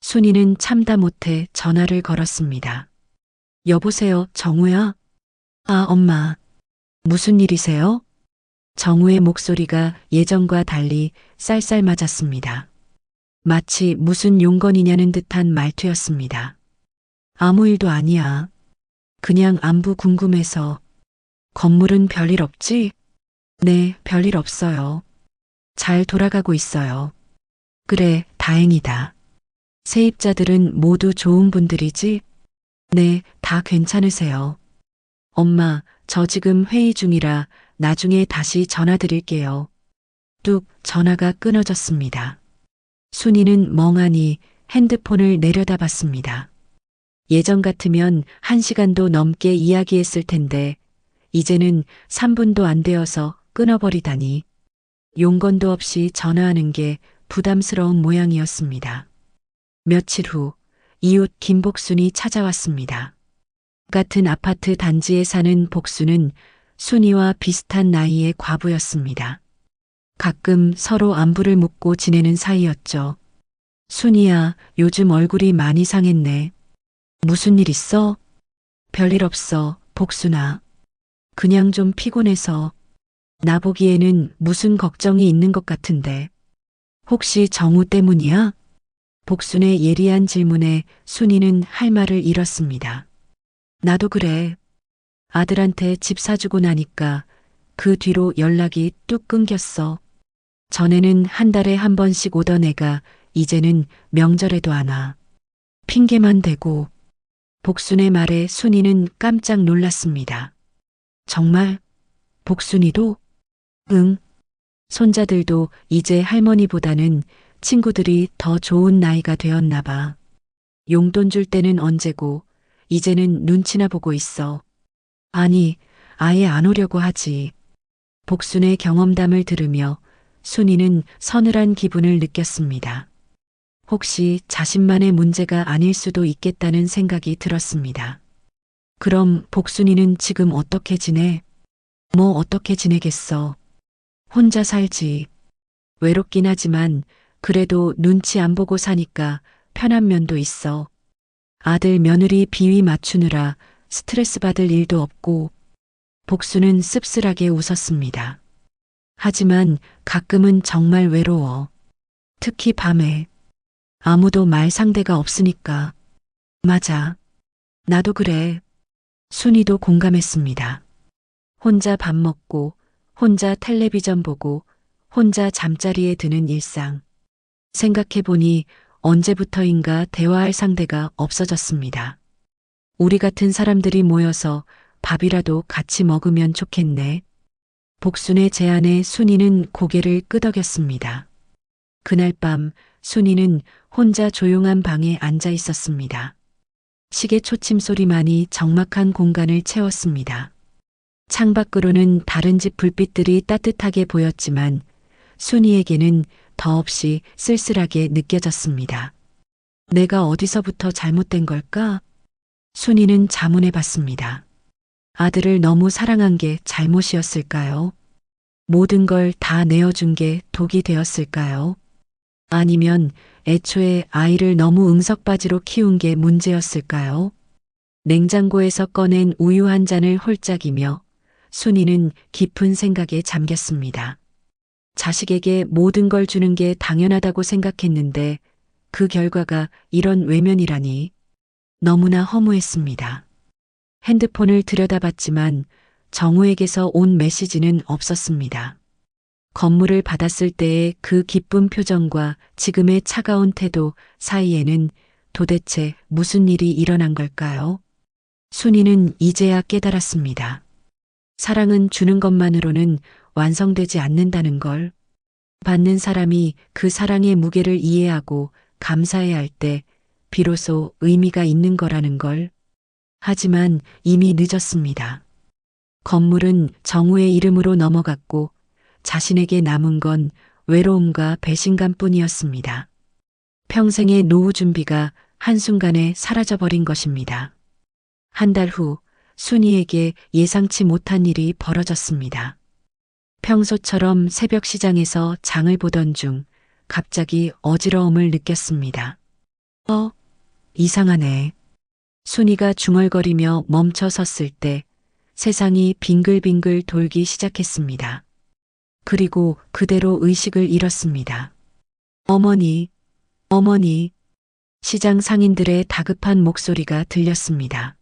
순이는 참다 못해 전화를 걸었습니다. 여보세요, 정우야? 아, 엄마. 무슨 일이세요? 정우의 목소리가 예전과 달리 쌀쌀맞았습니다. 마치 무슨 용건이냐는 듯한 말투였습니다. 아무 일도 아니야. 그냥 안부 궁금해서. 건물은 별일 없지? 네, 별일 없어요. 잘 돌아가고 있어요. 그래, 다행이다. 세입자들은 모두 좋은 분들이지? 네, 다 괜찮으세요. 엄마, 저 지금 회의 중이라 나중에 다시 전화 드릴게요. 뚝 전화가 끊어졌습니다. 순이는 멍하니 핸드폰을 내려다봤습니다. 예전 같으면 1시간도 넘게 이야기했을 텐데 이제는 3분도 안 되어서 끊어버리다니 용건도 없이 전화하는 게 부담스러운 모양이었습니다. 며칠 후 이웃 김복순이 찾아왔습니다. 같은 아파트 단지에 사는 복순은 순이와 비슷한 나이의 과부였습니다. 가끔 서로 안부를 묻고 지내는 사이였죠. 순이야, 요즘 얼굴이 많이 상했네. 무슨 일 있어? 별일 없어, 복순아. 그냥 좀 피곤해서. 나보기에는 무슨 걱정이 있는 것 같은데. 혹시 정우 때문이야? 복순의 예리한 질문에 순이는 할 말을 잃었습니다. 나도 그래. 아들한테 집 사주고 나니까 그 뒤로 연락이 뚝 끊겼어. 전에는 한 달에 한 번씩 오던 애가 이제는 명절에도 안 와. 핑계만 대고. 복순의 말에 순이는 깜짝 놀랐습니다. 정말? 복순이도? 응. 손자들도 이제 할머니보다는 친구들이 더 좋은 나이가 되었나 봐. 용돈 줄 때는 언제고 이제는 눈치나 보고 있어. 아니, 아예 안 오려고 하지. 복순의 경험담을 들으며 순이는 서늘한 기분을 느꼈습니다. 혹시 자신만의 문제가 아닐 수도 있겠다는 생각이 들었습니다. 그럼 복순이는 지금 어떻게 지내? 뭐 어떻게 지내겠어? 혼자 살지. 외롭긴 하지만 그래도 눈치 안 보고 사니까 편한 면도 있어. 아들 며느리 비위 맞추느라 스트레스 받을 일도 없고. 복수는 씁쓸하게 웃었습니다. 하지만 가끔은 정말 외로워. 특히 밤에. 아무도 말 상대가 없으니까. 맞아. 나도 그래. 순이도 공감했습니다. 혼자 밥 먹고, 혼자 텔레비전 보고, 혼자 잠자리에 드는 일상. 생각해보니 언제부터인가 대화할 상대가 없어졌습니다. 우리 같은 사람들이 모여서 밥이라도 같이 먹으면 좋겠네. 복순의 제안에 순이는 고개를 끄덕였습니다. 그날 밤 순이는 혼자 조용한 방에 앉아 있었습니다. 시계 초침 소리만이 적막한 공간을 채웠습니다. 창밖으로는 다른 집 불빛들이 따뜻하게 보였지만 순이에게는 더없이 쓸쓸하게 느껴졌습니다. 내가 어디서부터 잘못된 걸까? 순이는 자문해 봤습니다. 아들을 너무 사랑한 게 잘못이었을까요? 모든 걸 다 내어준 게 독이 되었을까요? 아니면 애초에 아이를 너무 응석바지로 키운 게 문제였을까요? 냉장고에서 꺼낸 우유 한 잔을 홀짝이며 순이는 깊은 생각에 잠겼습니다. 자식에게 모든 걸 주는 게 당연하다고 생각했는데 그 결과가 이런 외면이라니 너무나 허무했습니다. 핸드폰을 들여다봤지만 정우에게서 온 메시지는 없었습니다. 건물을 받았을 때의 그 기쁜 표정과 지금의 차가운 태도 사이에는 도대체 무슨 일이 일어난 걸까요? 순이는 이제야 깨달았습니다. 사랑은 주는 것만으로는 완성되지 않는다는 걸. 받는 사람이 그 사랑의 무게를 이해하고 감사해야 할 때 비로소 의미가 있는 거라는 걸. 하지만 이미 늦었습니다. 건물은 정우의 이름으로 넘어갔고 자신에게 남은 건 외로움과 배신감뿐이었습니다. 평생의 노후 준비가 한순간에 사라져버린 것입니다. 한 달 후 순이에게 예상치 못한 일이 벌어졌습니다. 평소처럼 새벽 시장에서 장을 보던 중 갑자기 어지러움을 느꼈습니다. 이상하네. 순이가 중얼거리며 멈춰 섰을 때 세상이 빙글빙글 돌기 시작했습니다. 그리고 그대로 의식을 잃었습니다. 어머니, 어머니. 시장 상인들의 다급한 목소리가 들렸습니다.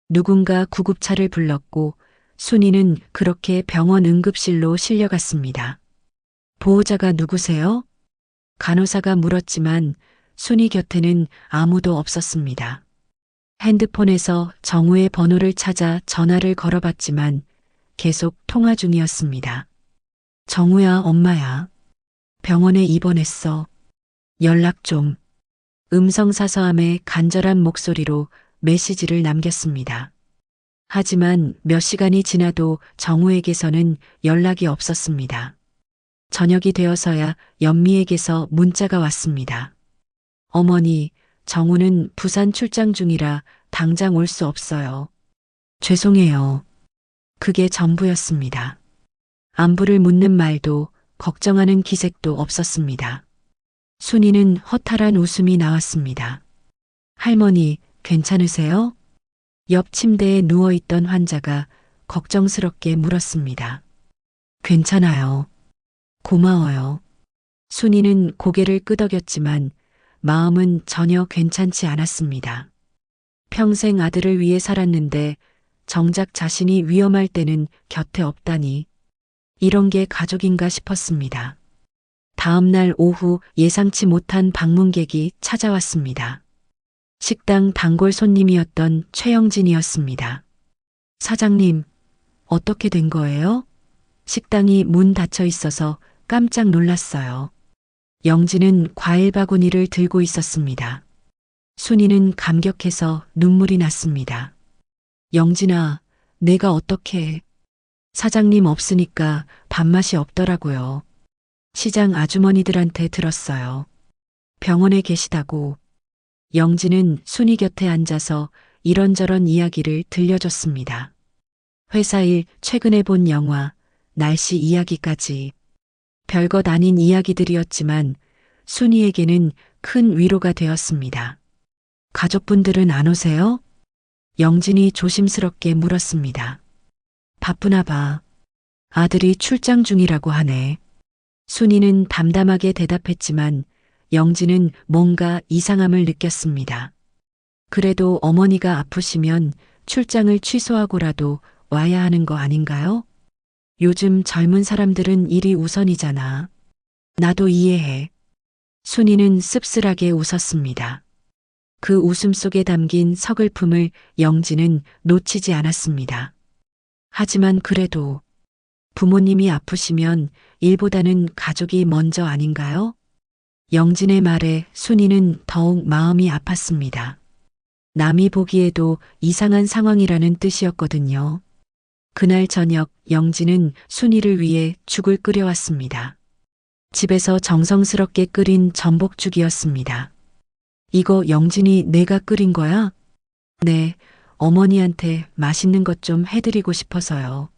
누군가 구급차를 불렀고 순이는 그렇게 병원 응급실로 실려갔습니다. 보호자가 누구세요? 간호사가 물었지만 순이 곁에는 아무도 없었습니다. 핸드폰에서 정우의 번호를 찾아 전화를 걸어봤지만 계속 통화 중이었습니다. 정우야, 엄마야. 병원에 입원했어. 연락 좀. 음성 사서함에 간절한 목소리로 메시지를 남겼습니다. 하지만 몇 시간이 지나도 정우에게서는 연락이 없었습니다. 저녁이 되어서야 연미에게서 문자가 왔습니다. 어머니, 정우는 부산 출장 중이라 당장 올 수 없어요. 죄송해요. 그게 전부였습니다. 안부를 묻는 말도 걱정하는 기색도 없었습니다. 순이는 허탈한 웃음이 나왔습니다. 할머니, 괜찮으세요? 옆 침대에 누워있던 환자가 걱정스럽게 물었습니다. 괜찮아요. 고마워요. 순이는 고개를 끄덕였지만 마음은 전혀 괜찮지 않았습니다. 평생 아들을 위해 살았는데 정작 자신이 위험할 때는 곁에 없다니. 이런 게 가족인가 싶었습니다. 다음 날 오후 예상치 못한 방문객이 찾아왔습니다. 식당 단골 손님이었던 최영진이었습니다. 사장님, 어떻게 된 거예요? 식당이 문 닫혀 있어서 깜짝 놀랐어요. 영진은 과일 바구니를 들고 있었습니다. 순이는 감격해서 눈물이 났습니다. 영진아, 내가 어떻게 해? 사장님 없으니까 밥맛이 없더라고요. 시장 아주머니들한테 들었어요. 병원에 계시다고. 영진은 순이 곁에 앉아서 이런저런 이야기를 들려줬습니다. 회사 일, 최근에 본 영화, 날씨 이야기까지. 별것 아닌 이야기들이었지만 순이에게는 큰 위로가 되었습니다. 가족분들은 안 오세요? 영진이 조심스럽게 물었습니다. 바쁘나 봐. 아들이 출장 중이라고 하네. 순이는 담담하게 대답했지만 영진은 뭔가 이상함을 느꼈습니다. 그래도 어머니가 아프시면 출장을 취소하고라도 와야 하는 거 아닌가요? 요즘 젊은 사람들은 일이 우선이잖아. 나도 이해해. 순이는 씁쓸하게 웃었습니다. 그 웃음 속에 담긴 서글픔을 영진은 놓치지 않았습니다. 하지만 그래도 부모님이 아프시면 일보다는 가족이 먼저 아닌가요? 영진의 말에 순이는 더욱 마음이 아팠습니다. 남이 보기에도 이상한 상황이라는 뜻이었거든요. 그날 저녁 영진은 순이를 위해 죽을 끓여왔습니다. 집에서 정성스럽게 끓인 전복죽이었습니다. 이거 영진이 내가 끓인 거야? 네, 어머니한테 맛있는 것 좀 해드리고 싶어서요.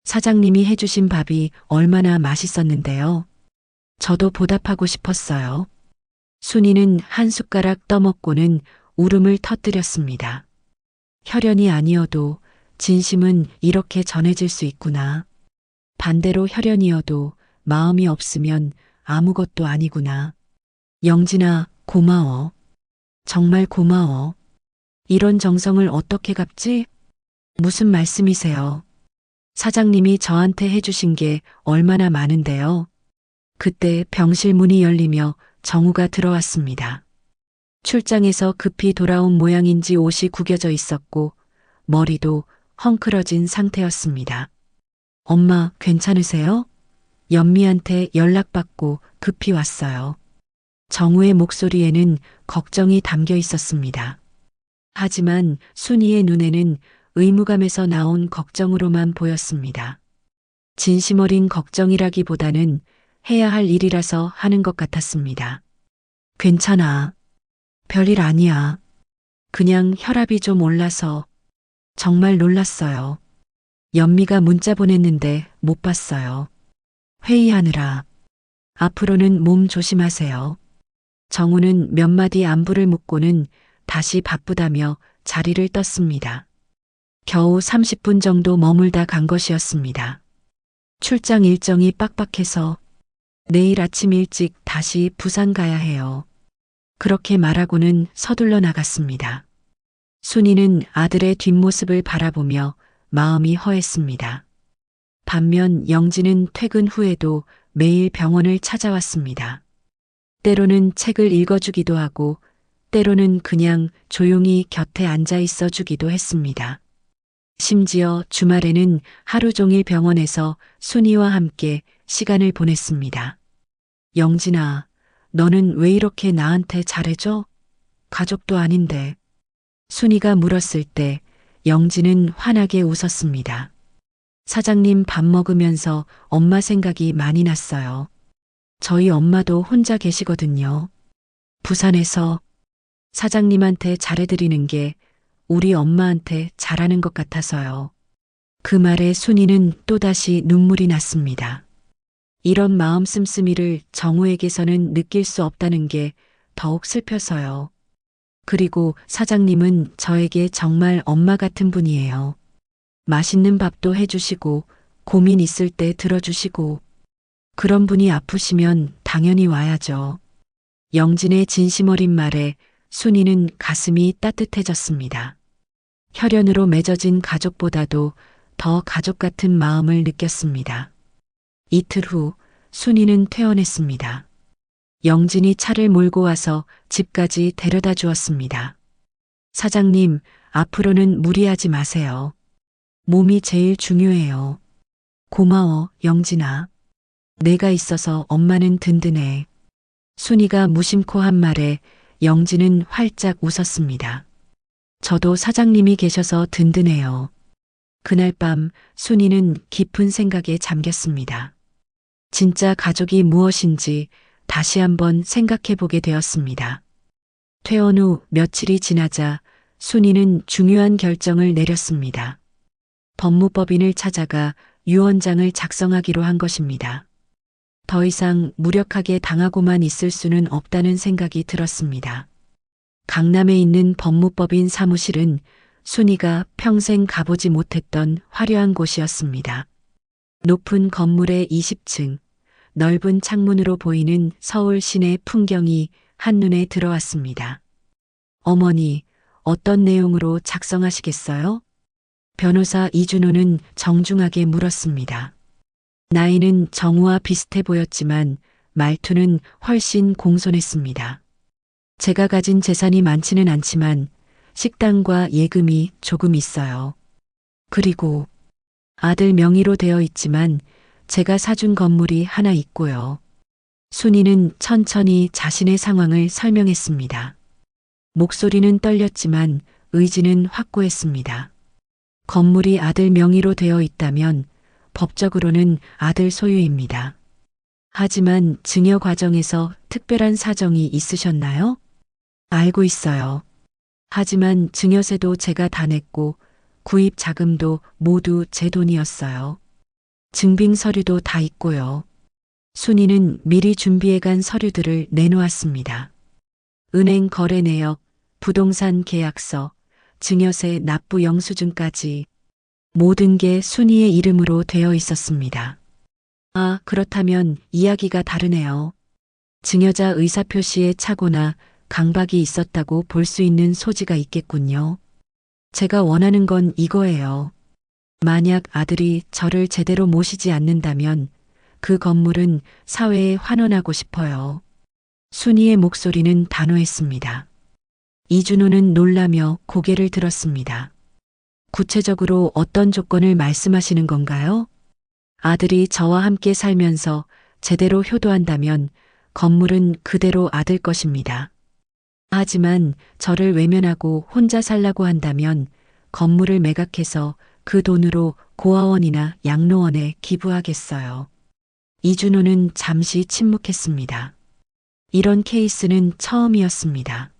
사장님이 해주신 밥이 얼마나 맛있었는데요. 저도 보답하고 싶었어요. 순이는 한 숟가락 떠먹고는 울음을 터뜨렸습니다. 혈연이 아니어도 진심은 이렇게 전해질 수 있구나. 반대로 혈연이어도 마음이 없으면 아무것도 아니구나. 영진아, 고마워. 정말 고마워. 이런 정성을 어떻게 갚지? 무슨 말씀이세요? 사장님이 저한테 해주신 게 얼마나 많은데요. 그때 병실 문이 열리며 정우가 들어왔습니다. 출장에서 급히 돌아온 모양인지 옷이 구겨져 있었고 머리도 헝클어진 상태였습니다. 엄마, 괜찮으세요? 연미한테 연락받고 급히 왔어요. 정우의 목소리에는 걱정이 담겨 있었습니다. 하지만 순이의 눈에는 의무감에서 나온 걱정으로만 보였습니다. 진심 어린 걱정이라기보다는 해야 할 일이라서 하는 것 같았습니다. 괜찮아. 별일 아니야. 그냥 혈압이 좀 올라서. 정말 놀랐어요. 연미가 문자 보냈는데 못 봤어요. 회의하느라. 앞으로는 몸 조심하세요. 정우는 몇 마디 안부를 묻고는 다시 바쁘다며 자리를 떴습니다. 겨우 30분 정도 머물다 간 것이었습니다. 출장 일정이 빡빡해서 내일 아침 일찍 다시 부산 가야 해요. 그렇게 말하고는 서둘러 나갔습니다. 순이는 아들의 뒷모습을 바라보며 마음이 허했습니다. 반면 영진은 퇴근 후에도 매일 병원을 찾아왔습니다. 때로는 책을 읽어주기도 하고 때로는 그냥 조용히 곁에 앉아 있어 주기도 했습니다. 심지어 주말에는 하루 종일 병원에서 순이와 함께 시간을 보냈습니다. 영진아, 너는 왜 이렇게 나한테 잘해줘? 가족도 아닌데. 순이가 물었을 때 영진은 환하게 웃었습니다. 사장님 밥 먹으면서 엄마 생각이 많이 났어요. 저희 엄마도 혼자 계시거든요. 부산에서 사장님한테 잘해드리는 게 우리 엄마한테 잘하는 것 같아서요. 그 말에 순이는 또다시 눈물이 났습니다. 이런 마음 씀씀이를 정우에게서는 느낄 수 없다는 게 더욱 슬퍼서요. 그리고 사장님은 저에게 정말 엄마 같은 분이에요. 맛있는 밥도 해주시고 고민 있을 때 들어주시고 그런 분이 아프시면 당연히 와야죠. 영진의 진심 어린 말에 순이는 가슴이 따뜻해졌습니다. 혈연으로 맺어진 가족보다도 더 가족 같은 마음을 느꼈습니다. 이틀 후 순이는 퇴원했습니다. 영진이 차를 몰고 와서 집까지 데려다 주었습니다. 사장님, 앞으로는 무리하지 마세요. 몸이 제일 중요해요. 고마워, 영진아. 내가 있어서 엄마는 든든해. 순이가 무심코 한 말에 영진은 활짝 웃었습니다. 저도 사장님이 계셔서 든든해요. 그날 밤 순이는 깊은 생각에 잠겼습니다. 진짜 가족이 무엇인지 다시 한번 생각해 보게 되었습니다. 퇴원 후 며칠이 지나자 순이는 중요한 결정을 내렸습니다. 법무법인을 찾아가 유언장을 작성하기로 한 것입니다. 더 이상 무력하게 당하고만 있을 수는 없다는 생각이 들었습니다. 강남에 있는 법무법인 사무실은 순이가 평생 가보지 못했던 화려한 곳이었습니다. 높은 건물의 20층, 넓은 창문으로 보이는 서울 시내 풍경이 한눈에 들어왔습니다. 어머니, 어떤 내용으로 작성하시겠어요? 변호사 이준호는 정중하게 물었습니다. 나이는 정우와 비슷해 보였지만 말투는 훨씬 공손했습니다. 제가 가진 재산이 많지는 않지만 식당과 예금이 조금 있어요. 그리고 아들 명의로 되어 있지만 제가 사준 건물이 하나 있고요. 순이는 천천히 자신의 상황을 설명했습니다. 목소리는 떨렸지만 의지는 확고했습니다. 건물이 아들 명의로 되어 있다면 법적으로는 아들 소유입니다. 하지만 증여 과정에서 특별한 사정이 있으셨나요? 알고 있어요. 하지만 증여세도 제가 다 냈고 구입 자금도 모두 제 돈이었어요. 증빙 서류도 다 있고요. 순이는 미리 준비해간 서류들을 내놓았습니다. 은행 거래 내역, 부동산 계약서, 증여세 납부 영수증까지 모든 게 순이의 이름으로 되어 있었습니다. 아, 그렇다면 이야기가 다르네요. 증여자 의사표시에 착오나 강박이 있었다고 볼 수 있는 소지가 있겠군요. 제가 원하는 건 이거예요. 만약 아들이 저를 제대로 모시지 않는다면 그 건물은 사회에 환원하고 싶어요. 순이의 목소리는 단호했습니다. 이준호는 놀라며 고개를 들었습니다. 구체적으로 어떤 조건을 말씀하시는 건가요? 아들이 저와 함께 살면서 제대로 효도한다면 건물은 그대로 아들 것입니다. 하지만 저를 외면하고 혼자 살라고 한다면 건물을 매각해서 그 돈으로 고아원이나 양로원에 기부하겠어요. 이준호는 잠시 침묵했습니다. 이런 케이스는 처음이었습니다.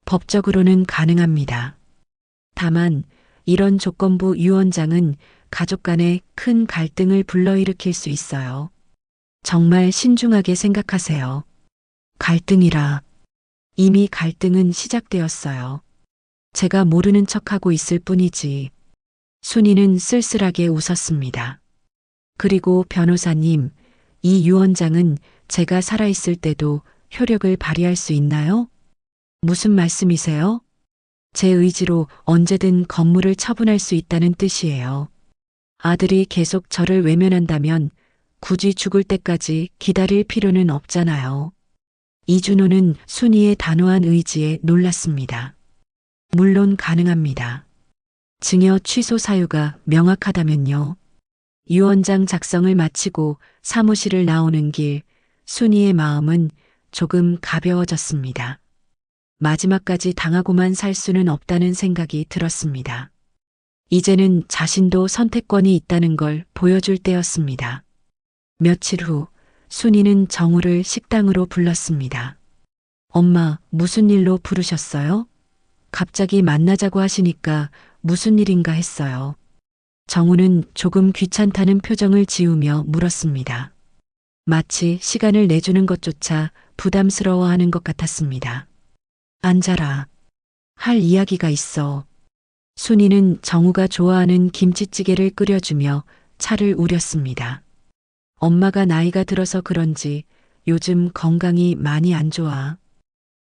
법적으로는 가능합니다. 다만 이런 조건부 유언장은 가족 간의 큰 갈등을 불러일으킬 수 있어요. 정말 신중하게 생각하세요. 갈등이라. 이미 갈등은 시작되었어요. 제가 모르는 척하고 있을 뿐이지. 순이는 쓸쓸하게 웃었습니다. 그리고 변호사님, 이 유언장은 제가 살아있을 때도 효력을 발휘할 수 있나요? 무슨 말씀이세요? 제 의지로 언제든 건물을 처분할 수 있다는 뜻이에요. 아들이 계속 저를 외면한다면 굳이 죽을 때까지 기다릴 필요는 없잖아요. 이준호는 순이의 단호한 의지에 놀랐습니다. 물론 가능합니다. 증여 취소 사유가 명확하다면요. 유언장 작성을 마치고 사무실을 나오는 길, 순이의 마음은 조금 가벼워졌습니다. 마지막까지 당하고만 살 수는 없다는 생각이 들었습니다. 이제는 자신도 선택권이 있다는 걸 보여줄 때였습니다. 며칠 후 순이는 정우를 식당으로 불렀습니다. 엄마, 무슨 일로 부르셨어요? 갑자기 만나자고 하시니까 무슨 일인가 했어요. 정우는 조금 귀찮다는 표정을 지으며 물었습니다. 마치 시간을 내주는 것조차 부담스러워하는 것 같았습니다. 앉아라. 할 이야기가 있어. 순이는 정우가 좋아하는 김치찌개를 끓여주며 차를 우렸습니다. 엄마가 나이가 들어서 그런지 요즘 건강이 많이 안 좋아.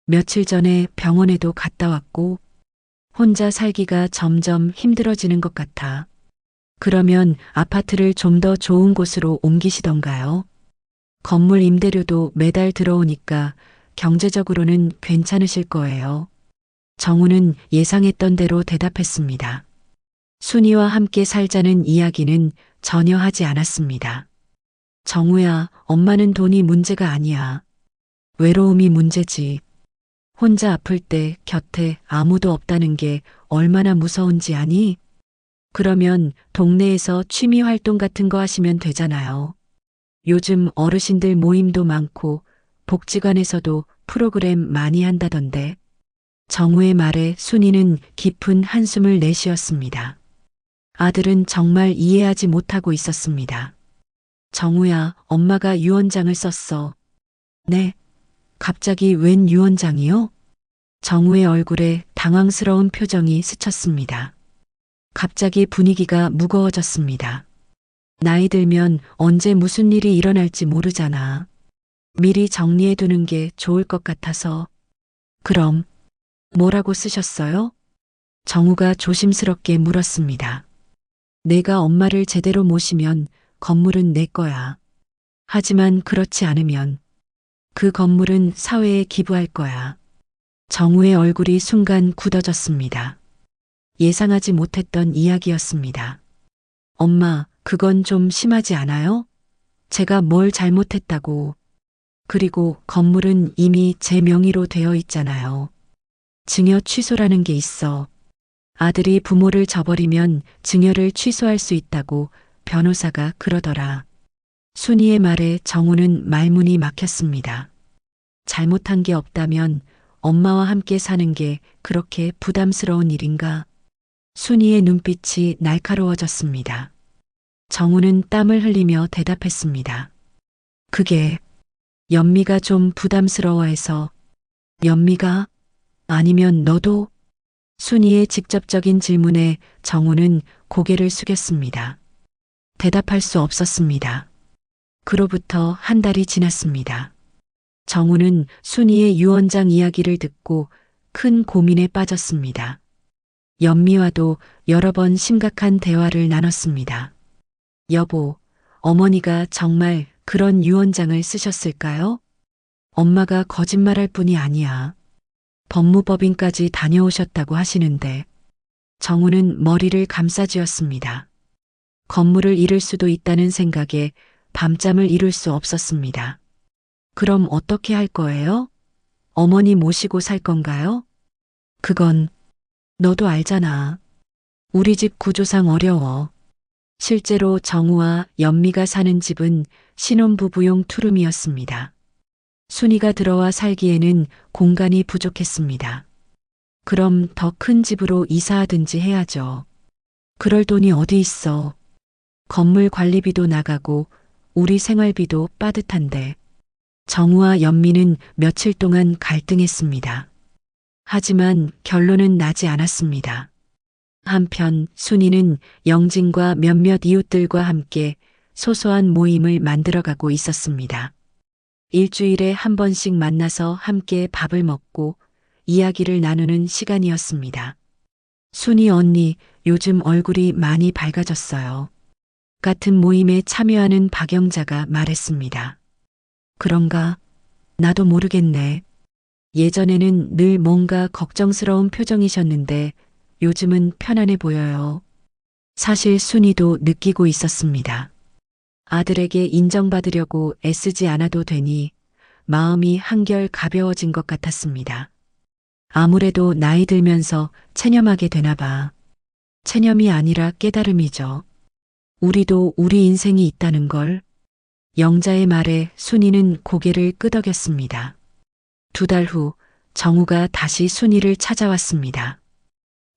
며칠 전에 병원에도 갔다 왔고 혼자 살기가 점점 힘들어지는 것 같아. 그러면 아파트를 좀 더 좋은 곳으로 옮기시던가요? 건물 임대료도 매달 들어오니까 경제적으로는 괜찮으실 거예요. 정우는 예상했던 대로 대답했습니다. 순이와 함께 살자는 이야기는 전혀 하지 않았습니다. 정우야, 엄마는 돈이 문제가 아니야. 외로움이 문제지. 혼자 아플 때 곁에 아무도 없다는 게 얼마나 무서운지 아니? 그러면 동네에서 취미 활동 같은 거 하시면 되잖아요. 요즘 어르신들 모임도 많고 복지관에서도 프로그램 많이 한다던데. 정우의 말에 순이는 깊은 한숨을 내쉬었습니다. 아들은 정말 이해하지 못하고 있었습니다. 정우야, 엄마가 유언장을 썼어. 네? 갑자기 웬 유언장이요? 정우의 얼굴에 당황스러운 표정이 스쳤습니다. 갑자기 분위기가 무거워졌습니다. 나이 들면 언제 무슨 일이 일어날지 모르잖아. 미리 정리해두는 게 좋을 것 같아서. 그럼 뭐라고 쓰셨어요? 정우가 조심스럽게 물었습니다. 내가 엄마를 제대로 모시면 건물은 내 거야. 하지만 그렇지 않으면 그 건물은 사회에 기부할 거야. 정우의 얼굴이 순간 굳어졌습니다. 예상하지 못했던 이야기였습니다. 엄마, 그건 좀 심하지 않아요? 제가 뭘 잘못했다고. 그리고 건물은 이미 제 명의로 되어 있잖아요. 증여 취소라는 게 있어. 아들이 부모를 저버리면 증여를 취소할 수 있다고 변호사가 그러더라. 순이의 말에 정우는 말문이 막혔습니다. 잘못한 게 없다면 엄마와 함께 사는 게 그렇게 부담스러운 일인가? 순이의 눈빛이 날카로워졌습니다. 정우는 땀을 흘리며 대답했습니다. 그게 연미가 좀 부담스러워해서. 연미가? 아니면 너도? 순이의 직접적인 질문에 정우는 고개를 숙였습니다. 대답할 수 없었습니다. 그로부터 한 달이 지났습니다. 정우는 순이의 유언장 이야기를 듣고 큰 고민에 빠졌습니다. 연미와도 여러 번 심각한 대화를 나눴습니다. 여보, 어머니가 정말 그런 유언장을 쓰셨을까요? 엄마가 거짓말할 뿐이 아니야. 법무법인까지 다녀오셨다고 하시는데. 정우는 머리를 감싸쥐었습니다. 건물을 잃을 수도 있다는 생각에 밤잠을 이룰 수 없었습니다. 그럼 어떻게 할 거예요? 어머니 모시고 살 건가요? 그건 너도 알잖아. 우리 집 구조상 어려워. 실제로 정우와 연미가 사는 집은 신혼부부용 투룸이었습니다. 순이가 들어와 살기에는 공간이 부족했습니다. 그럼 더 큰 집으로 이사하든지 해야죠. 그럴 돈이 어디 있어. 건물 관리비도 나가고 우리 생활비도 빠듯한데. 정우와 연미는 며칠 동안 갈등했습니다. 하지만 결론은 나지 않았습니다. 한편 순이는 영진과 몇몇 이웃들과 함께 소소한 모임을 만들어가고 있었습니다. 일주일에 한 번씩 만나서 함께 밥을 먹고 이야기를 나누는 시간이었습니다. 순이 언니, 요즘 얼굴이 많이 밝아졌어요. 같은 모임에 참여하는 박영자가 말했습니다. 그런가? 나도 모르겠네. 예전에는 늘 뭔가 걱정스러운 표정이셨는데 요즘은 편안해 보여요. 사실 순이도 느끼고 있었습니다. 아들에게 인정받으려고 애쓰지 않아도 되니 마음이 한결 가벼워진 것 같았습니다. 아무래도 나이 들면서 체념하게 되나 봐. 체념이 아니라 깨달음이죠. 우리도 우리 인생이 있다는 걸. 영자의 말에 순이는 고개를 끄덕였습니다. 2달 후 정우가 다시 순이를 찾아왔습니다.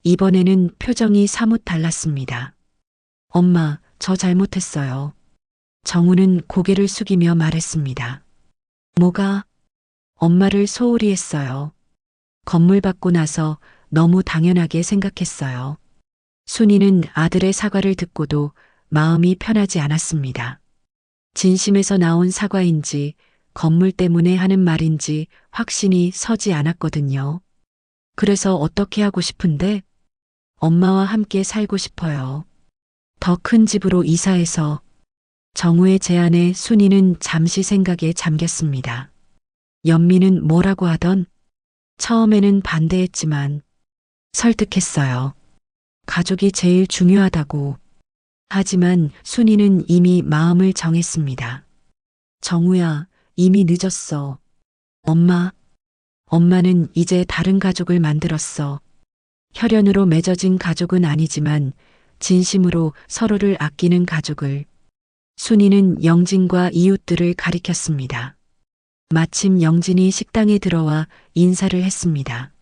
이번에는 표정이 사뭇 달랐습니다. 엄마, 저 잘못했어요. 정우는 고개를 숙이며 말했습니다. 뭐가? 엄마를 소홀히 했어요. 건물 받고 나서 너무 당연하게 생각했어요. 순이는 아들의 사과를 듣고도 마음이 편하지 않았습니다. 진심에서 나온 사과인지 건물 때문에 하는 말인지 확신이 서지 않았거든요. 그래서 어떻게 하고 싶은데? 엄마와 함께 살고 싶어요. 더 큰 집으로 이사해서. 정우의 제안에 순이는 잠시 생각에 잠겼습니다. 연미는 뭐라고 하던? 처음에는 반대했지만 설득했어요. 가족이 제일 중요하다고. 하지만 순이는 이미 마음을 정했습니다. 정우야, 이미 늦었어. 엄마는 이제 다른 가족을 만들었어. 혈연으로 맺어진 가족은 아니지만 진심으로 서로를 아끼는 가족을. 순이는 영진과 이웃들을 가리켰습니다. 마침 영진이 식당에 들어와 인사를 했습니다.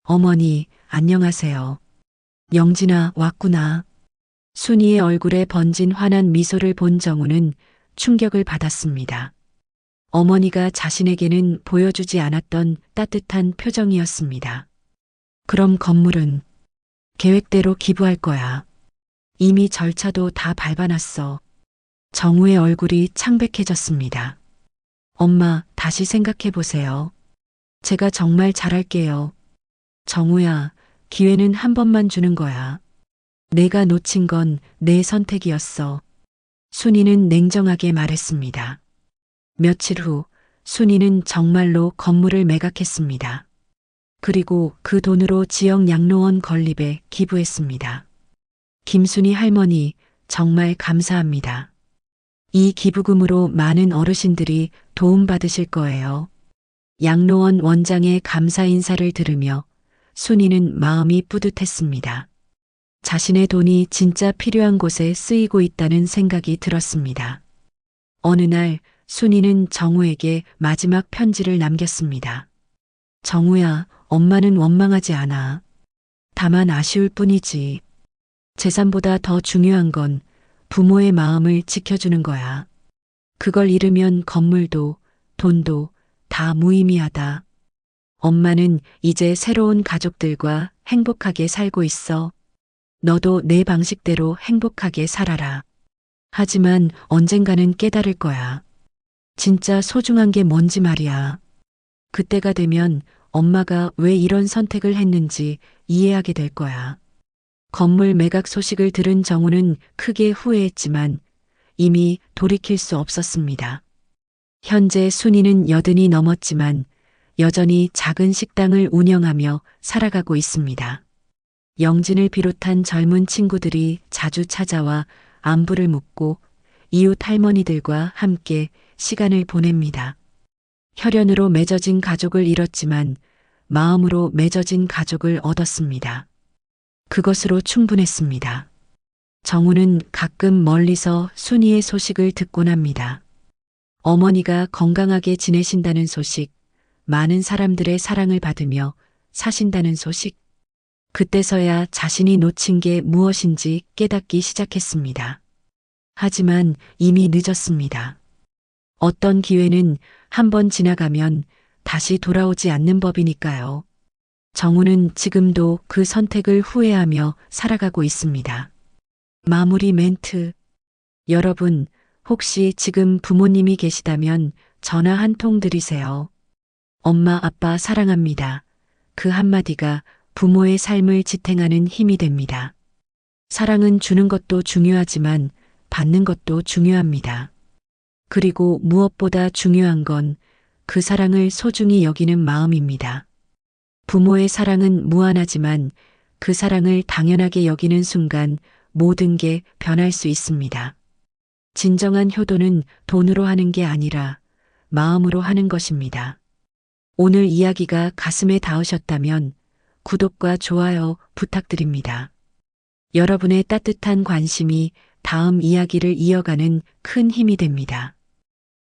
어머니, 안녕하세요. 영진아, 왔구나. 순이의 얼굴에 번진 환한 미소를 본 정우는 충격을 받았습니다. 어머니가 자신에게는 보여주지 않았던 따뜻한 표정이었습니다. 그럼 건물은 계획대로 기부할 거야. 이미 절차도 다 밟아놨어. 정우의 얼굴이 창백해졌습니다. 엄마, 다시 생각해 보세요. 제가 정말 잘할게요. 정우야, 기회는 한 번만 주는 거야. 내가 놓친 건 내 선택이었어. 순이는 냉정하게 말했습니다. 며칠 후 순이는 정말로 건물을 매각했습니다. 그리고 그 돈으로 지역 양로원 건립에 기부했습니다. 김순이 할머니, 정말 감사합니다. 이 기부금으로 많은 어르신들이 도움받으실 거예요. 양로원 원장의 감사 인사를 들으며 순이는 마음이 뿌듯했습니다. 자신의 돈이 진짜 필요한 곳에 쓰이고 있다는 생각이 들었습니다. 어느 날 순이는 정우에게 마지막 편지를 남겼습니다. 정우야, 엄마는 원망하지 않아. 다만 아쉬울 뿐이지. 재산보다 더 중요한 건 부모의 마음을 지켜주는 거야. 그걸 잃으면 건물도 돈도 다 무의미하다. 엄마는 이제 새로운 가족들과 행복하게 살고 있어. 너도 내 방식대로 행복하게 살아라. 하지만 언젠가는 깨달을 거야. 진짜 소중한 게 뭔지 말이야. 그때가 되면 엄마가 왜 이런 선택을 했는지 이해하게 될 거야. 건물 매각 소식을 들은 정우는 크게 후회했지만 이미 돌이킬 수 없었습니다. 현재 순이는 80이 넘었지만 여전히 작은 식당을 운영하며 살아가고 있습니다. 영진을 비롯한 젊은 친구들이 자주 찾아와 안부를 묻고 이웃 할머니들과 함께 시간을 보냅니다. 혈연으로 맺어진 가족을 잃었지만 마음으로 맺어진 가족을 얻었습니다. 그것으로 충분했습니다. 정우는 가끔 멀리서 순이의 소식을 듣곤 합니다. 어머니가 건강하게 지내신다는 소식, 많은 사람들의 사랑을 받으며 사신다는 소식. 그때서야 자신이 놓친 게 무엇인지 깨닫기 시작했습니다. 하지만 이미 늦었습니다. 어떤 기회는 한 번 지나가면 다시 돌아오지 않는 법이니까요. 정우는 지금도 그 선택을 후회하며 살아가고 있습니다. 마무리 멘트. 여러분, 혹시 지금 부모님이 계시다면 전화 한 통 드리세요. 엄마, 아빠 사랑합니다. 그 한마디가 부모의 삶을 지탱하는 힘이 됩니다. 사랑은 주는 것도 중요하지만 받는 것도 중요합니다. 그리고 무엇보다 중요한 건 그 사랑을 소중히 여기는 마음입니다. 부모의 사랑은 무한하지만 그 사랑을 당연하게 여기는 순간 모든 게 변할 수 있습니다. 진정한 효도는 돈으로 하는 게 아니라 마음으로 하는 것입니다. 오늘 이야기가 가슴에 닿으셨다면 구독과 좋아요 부탁드립니다. 여러분의 따뜻한 관심이 다음 이야기를 이어가는 큰 힘이 됩니다.